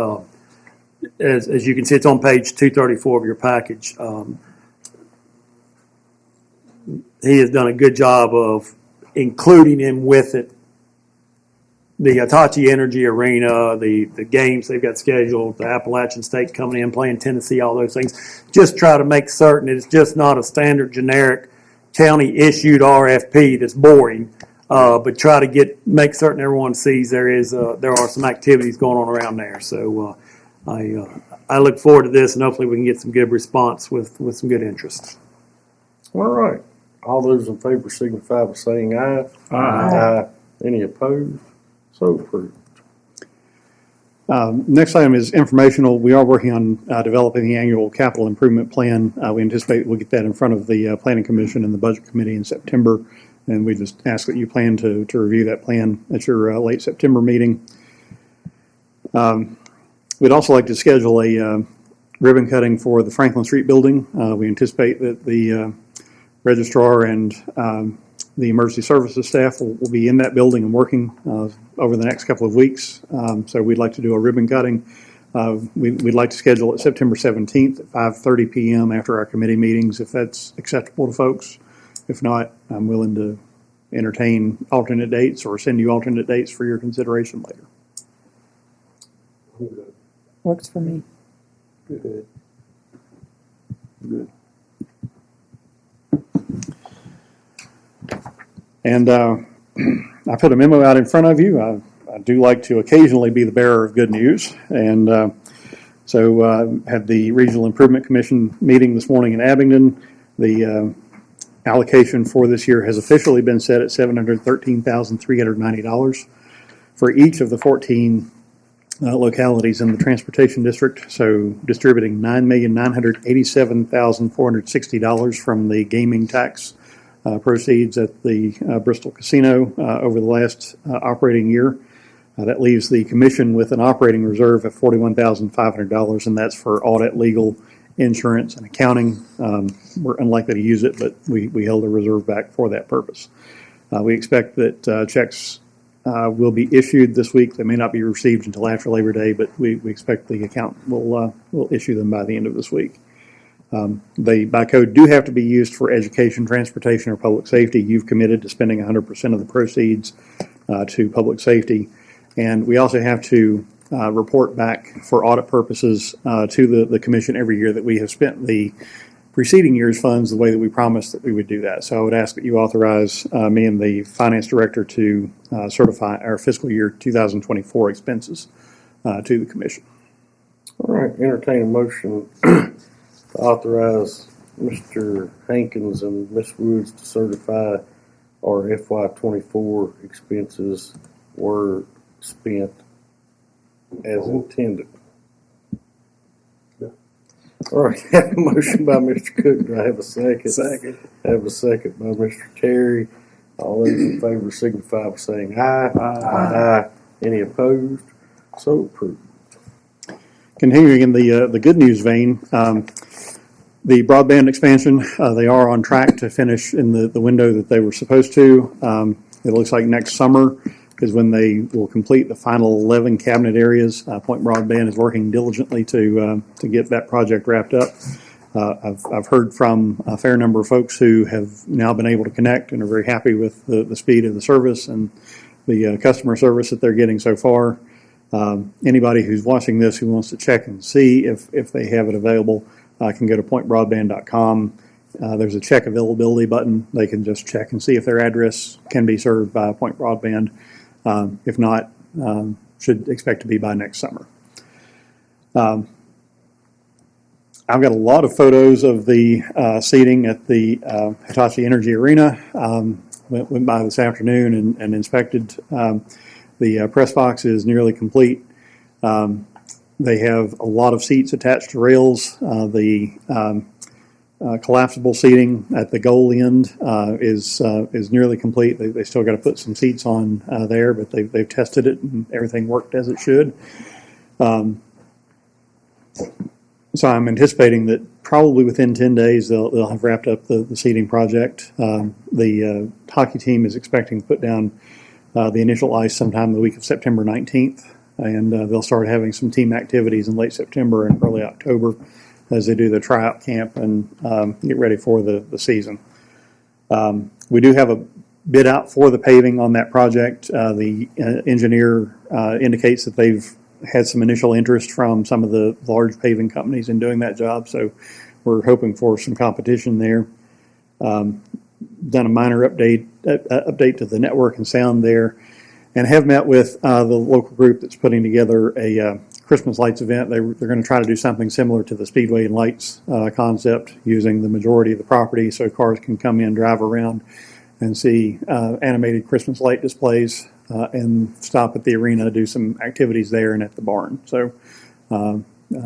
as you can see, it's on page 234 of your package. He has done a good job of including in with it the Hitachi Energy Arena, the games they've got scheduled, the Appalachian State coming in, playing Tennessee, all those things. Just try to make certain it's just not a standard generic county-issued RFP that's boring. But try to make certain everyone sees there are some activities going on around there. So I look forward to this, and hopefully we can get some good response with some good interest. All right. All those in favor signify by saying aye. Aye. Aye. Any opposed? So approved. Next item is informational. We are working on developing the annual capital improvement plan. We anticipate we'll get that in front of the Planning Commission and the Budget Committee in September. And we just ask that you plan to review that plan at your late September meeting. We'd also like to schedule a ribbon cutting for the Franklin Street building. We anticipate that the registrar and the emergency services staff will be in that building and working over the next couple of weeks. So we'd like to do a ribbon cutting. We'd like to schedule it September 17th at 5:30 p.m. after our committee meetings, if that's acceptable to folks. If not, I'm willing to entertain alternate dates or send you alternate dates for your consideration later. Works for me. Good. And I put a memo out in front of you. I do like to occasionally be the bearer of good news. And so had the Regional Improvement Commission meeting this morning in Abingdon. The allocation for this year has officially been set at $713,390 for each of the 14 localities in the transportation district. So distributing $9,987,460 from the gaming tax proceeds at the Bristol Casino over the last operating year. That leaves the commission with an operating reserve of $41,500, and that's for audit, legal, insurance, and accounting. We're unlikely to use it, but we held a reserve back for that purpose. We expect that checks will be issued this week. They may not be received until after Labor Day, but we expect the accountant will issue them by the end of this week. They, by code, do have to be used for education, transportation, or public safety. You've committed to spending 100% of the proceeds to public safety. And we also have to report back for audit purposes to the commission every year that we have spent the preceding year's funds the way that we promised that we would do that. So I would ask that you authorize me and the finance director to certify our fiscal year 2024 expenses to the commission. All right, entertain a motion to authorize Mr. Hankins and Ms. Woods to certify our FY24 expenses were spent as intended. All right, I have a motion by Mr. Cook. Do I have a second? Second. I have a second by Mr. Terry. All those in favor signify by saying aye. Aye. Any opposed? So approved. Continuing in the good news vein, the broadband expansion, they are on track to finish in the window that they were supposed to. It looks like next summer is when they will complete the final 11 cabinet areas. Point Broadband is working diligently to get that project wrapped up. I've heard from a fair number of folks who have now been able to connect and are very happy with the speed of the service and the customer service that they're getting so far. Anybody who's watching this who wants to check and see if they have it available can go to pointbroadband.com. There's a check availability button. They can just check and see if their address can be served by Point Broadband. If not, should expect to be by next summer. I've got a lot of photos of the seating at the Hitachi Energy Arena. Went by this afternoon and inspected. The press box is nearly complete. They have a lot of seats attached to rails. The collapsible seating at the goal end is nearly complete. They still got to put some seats on there, but they've tested it and everything worked as it should. So I'm anticipating that probably within 10 days they'll have wrapped up the seating project. The hockey team is expecting to put down the initial ice sometime the week of September 19th, and they'll start having some team activities in late September and early October as they do the tryout camp and get ready for the season. We do have a bid out for the paving on that project. The engineer indicates that they've had some initial interest from some of the large paving companies in doing that job, so we're hoping for some competition there. Done a minor update to the network and sound there, and have met with the local group that's putting together a Christmas lights event. They're going to try to do something similar to the Speedway and Lights concept, using the majority of the property so cars can come in, drive around, and see animated Christmas light displays, and stop at the arena, do some activities there and at the barn. So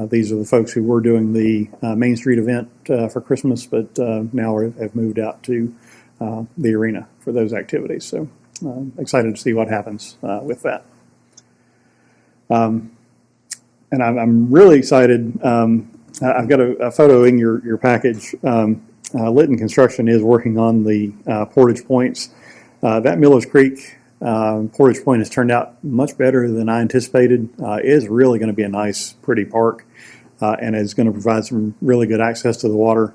these are the folks who were doing the Main Street event for Christmas, but now have moved out to the arena for those activities. So excited to see what happens with that. And I'm really excited. I've got a photo in your package. Litton Construction is working on the portage points. That Miller's Creek portage point has turned out much better than I anticipated. It is really going to be a nice, pretty park, and is going to provide some really good access to the water.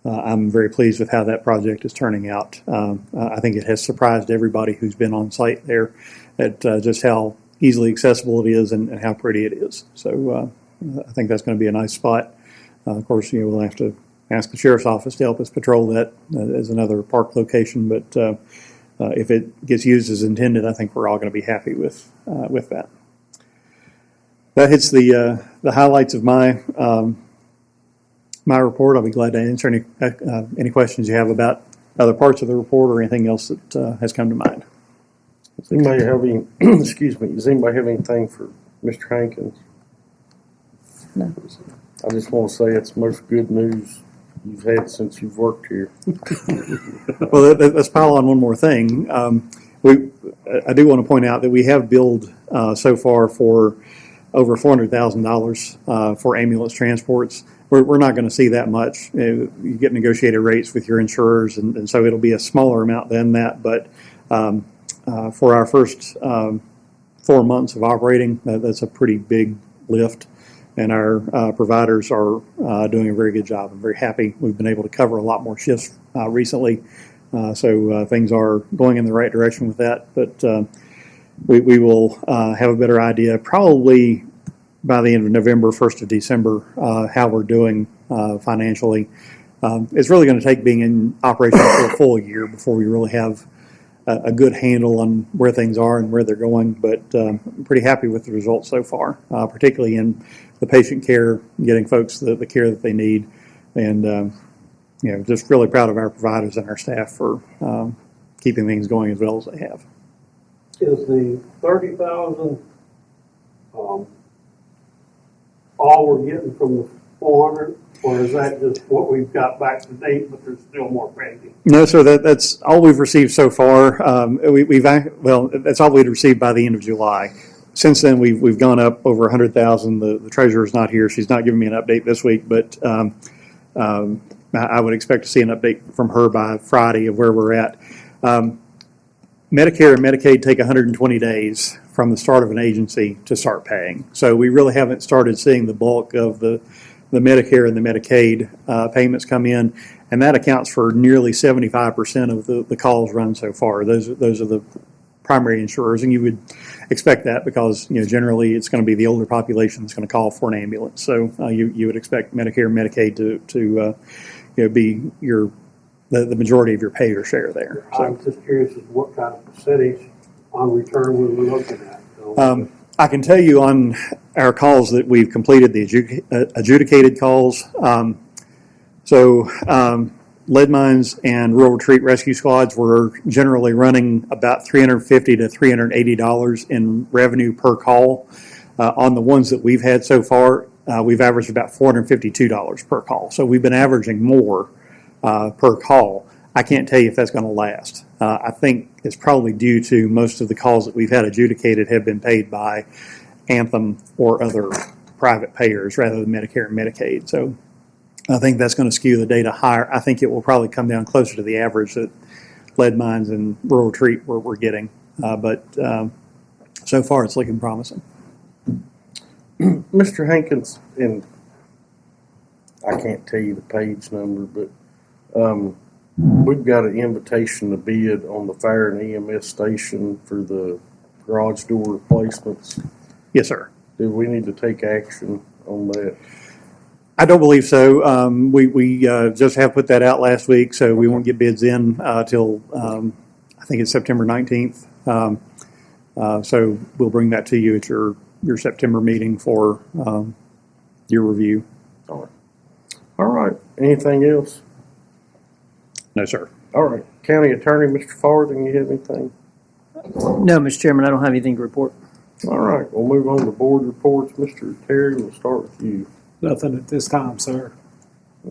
I'm very pleased with how that project is turning out. I think it has surprised everybody who's been on site there at just how easily accessible it is and how pretty it is. So I think that's going to be a nice spot. Of course, we'll have to ask the sheriff's office to help us patrol that as another park location, but if it gets used as intended, I think we're all going to be happy with that. That hits the highlights of my report. I'll be glad to answer any questions you have about other parts of the report or anything else that has come to mind. Does anybody have any, excuse me, does anybody have anything for Mr. Hankins? No. I just want to say it's the most good news you've had since you've worked here. Well, let's pile on one more thing. I do want to point out that we have billed so far for over $400,000 for ambulance transports. We're not going to see that much. You get negotiated rates with your insurers, and so it'll be a smaller amount than that. But for our first 4 months of operating, that's a pretty big lift. And our providers are doing a very good job. I'm very happy. We've been able to cover a lot more shifts recently, so things are going in the right direction with that. But we will have a better idea probably by the end of November, 1st of December, how we're doing financially. It's really going to take being in operation for a full year before we really have a good handle on where things are and where they're going, but I'm pretty happy with the results so far, particularly in the patient care, getting folks the care that they need, and just really proud of our providers and our staff for keeping things going as well as they have. Is the 30,000 all we're getting from the 400, or is that just what we've got back to date, but there's still more pending? No, sir. That's all we've received so far. That's all we'd received by the end of July. Since then, we've gone up over 100,000. The treasurer's not here; she's not giving me an update this week. But I would expect to see an update from her by Friday of where we're at. Medicare and Medicaid take 120 days from the start of an agency to start paying. So we really haven't started seeing the bulk of the Medicare and the Medicaid payments come in, and that accounts for nearly 75% of the calls run so far. Those are the primary insurers, and you would expect that because generally it's going to be the older population that's going to call for an ambulance. So you would expect Medicare and Medicaid to be the majority of your payer share there. So I'm just curious as to what kind of percentage on return we were looking at. So, I can tell you on our calls that we've completed the adjudicated calls. Lead mines and rural retreat rescue squads were generally running about $350 to $380 in revenue per call. On the ones that we've had so far, we've averaged about $452 per call. So we've been averaging more per call. I can't tell you if that's going to last. I think it's probably due to most of the calls that we've had adjudicated have been paid by Anthem or other private payers rather than Medicare and Medicaid. So I think that's going to skew the data higher. I think it will probably come down closer to the average that lead mines and rural retreat we're getting. But so far it's looking promising. Mr. Hankins, and I can't tell you the page number, but we've got an invitation to bid on the fire and EMS station for the garage door replacements. Yes, sir. Do we need to take action on that? I don't believe so. We just have put that out last week, so we won't get bids in till I think it's September 19th. So we'll bring that to you at your September meeting for your review. All right. Anything else? No, sir. All right. County Attorney, Mr. Farthing, you have anything? No, Mr. Chairman, I don't have anything to report. All right. We'll move on to board reports. Mr. Terry, we'll start with you. Nothing at this time, sir.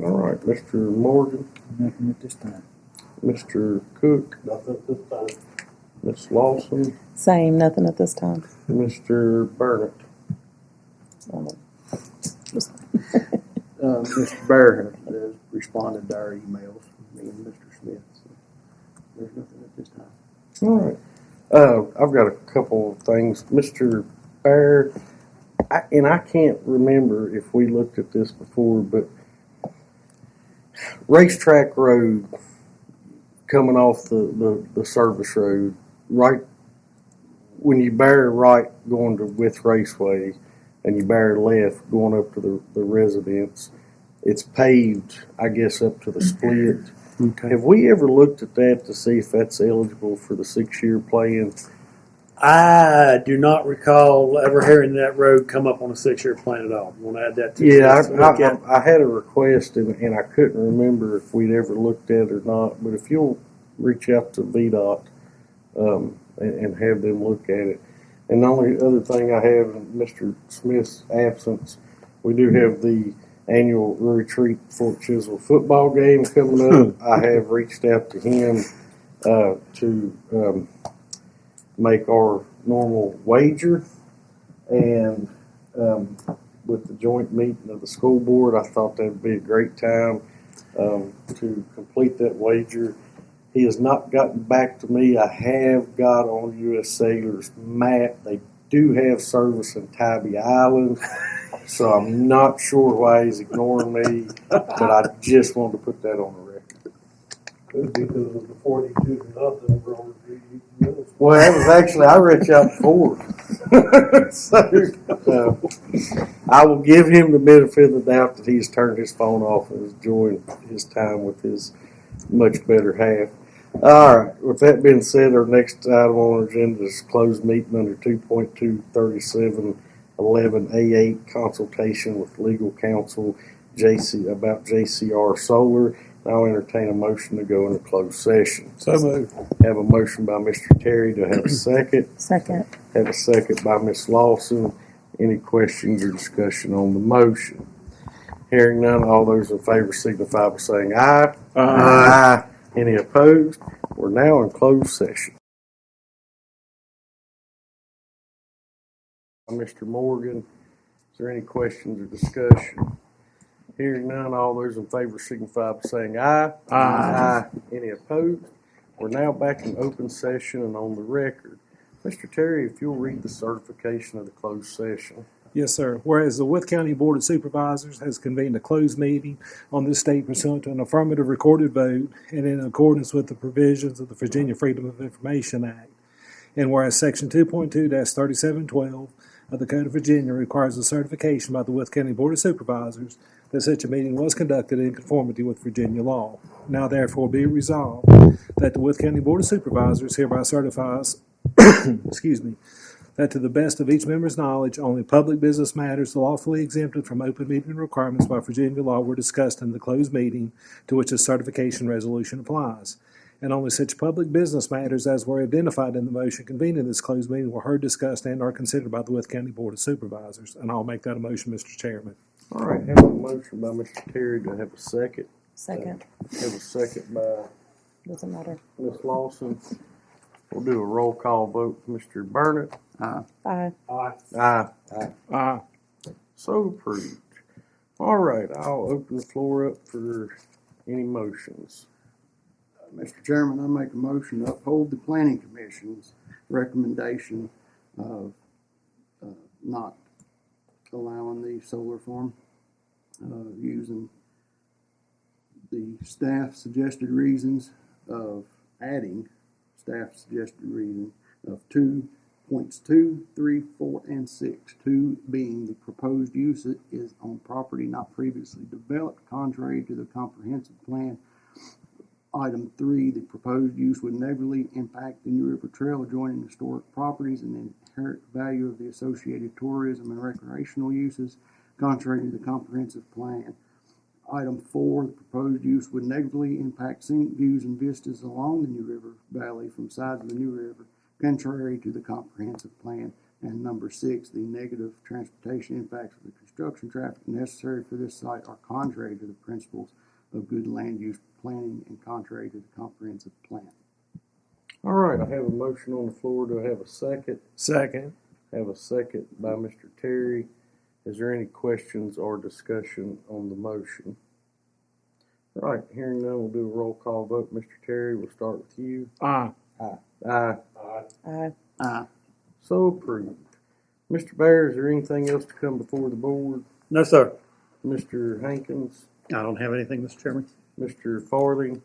All right. Mr. Morgan, Nothing at this time. Mr. Cook, Nothing at this time. Ms. Lawson, Same, nothing at this time. Mr. Burnett. Mr. Bear has responded to our emails, me and Mr. Smith. So there's nothing at this time. All right. I've got a couple of things. Mr. Bear, I can't remember if we looked at this before, but Racetrack Road coming off the service road, right when you bear right going to Wythe Raceway and you bear left going up to the residence, it's paved, I guess, up to the split. Okay. Have we ever looked at that to see if that's eligible for the 6-year plan? I do not recall ever hearing that road come up on a 6-year plan at all. Want to add that to the Yeah, list to look at? I had a request and I couldn't remember if we'd ever looked at it or not. But if you'll reach out to VDOT and have them look at it. And the only other thing I have in Mr. Smith's absence, we do have the annual retreat Fort Chisel football game coming up. I have reached out to him to make our normal wager, and with the joint meeting of the school board, I thought that would be a great time to complete that wager. He has not gotten back to me. I have got on U.S. Sailor's map. They do have service in Tybee Island, so I'm not sure why he's ignoring me, but I just wanted to put that on the record. Could be because of the 42 nothing over on the middle. Well, that was actually, I reached out before. So, I will give him the benefit of the doubt that he's turned his phone off and is enjoying his time with his much better half. All right. With that being said, our next item on our agenda is closed meeting under 2.23711A8, consultation with legal counsel about JCR Solar. I'll entertain a motion to go into closed session. So moved. Have a motion by Mr. Terry. Do I have a second? Second. Have a second by Ms. Lawson. Any questions or discussion on the motion? Hearing none, all those in favor signify by saying aye. Aye. Any opposed? We're now in closed session. Mr. Morgan, is there any questions or discussion? Hearing none, all those in favor signify by saying aye. Aye. Any opposed? We're now back in open session and on the record. Mr. Terry, if you'll read the certification of the closed session. Yes, sir. Whereas the Wythe County Board of Supervisors has convened a closed meeting on this date pursuant to an affirmative recorded vote and in accordance with the provisions of the Virginia Freedom of Information Act. And whereas Section 2.2-3712 of the Code of Virginia requires a certification by the Wythe County Board of Supervisors that such a meeting was conducted in conformity with Virginia law. Now therefore be resolved that the Wythe County Board of Supervisors hereby certifies that to the best of each member's knowledge, only public business matters lawfully exempted from open meeting requirements by Virginia law were discussed in the closed meeting to which a certification resolution applies. and only such public business matters as were identified in the motion convening this closed meeting were heard, discussed, and are considered by the Wythe County Board of Supervisors. And I'll make that a motion, Mr. Chairman. All right, have a motion by Mr. Terry to have a second. Second, Have a second by doesn't matter. Ms. Lawson. We'll do a roll call vote. Mr. Burnett? Aye. Aye. Aye. So approved. All right, I'll open the floor up for any motions. Mr. Chairman, I make a motion to uphold the planning commission's recommendation of not allowing the solar farm, using the staff suggested reasons of adding staff suggested reason of 2.2, 3, 4, and 6. 2 being the proposed use is on property not previously developed contrary to the comprehensive plan. Item 3, the proposed use would negatively impact the New River Trail adjoining historic properties and the inherent value of the associated tourism and recreational uses, contrary to the comprehensive plan. Item 4, the proposed use would negatively impact scenic views and vistas along the New River Valley from sides of the New River, contrary to the comprehensive plan. And number 6, the negative transportation impacts of the construction traffic necessary for this site are contrary to the principles of good land use planning and contrary to the comprehensive plan. All right, I have a motion on the floor. Do I have a second? Second. Have a second by Mr. Terry. Is there any questions or discussion on the motion? All right, hearing none, we'll do a roll call vote. Mr. Terry, we'll start with you. Aye. Aye. Aye. Aye. So approved. Mr. Bear, is there anything else to come before the board? No, sir. Mr. Hankins, I don't have anything, Mr. Chairman. Mr. Farthing,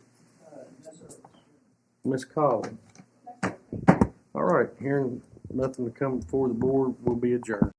Ms. Collins. All right, hearing nothing to come before the board, will be adjourned.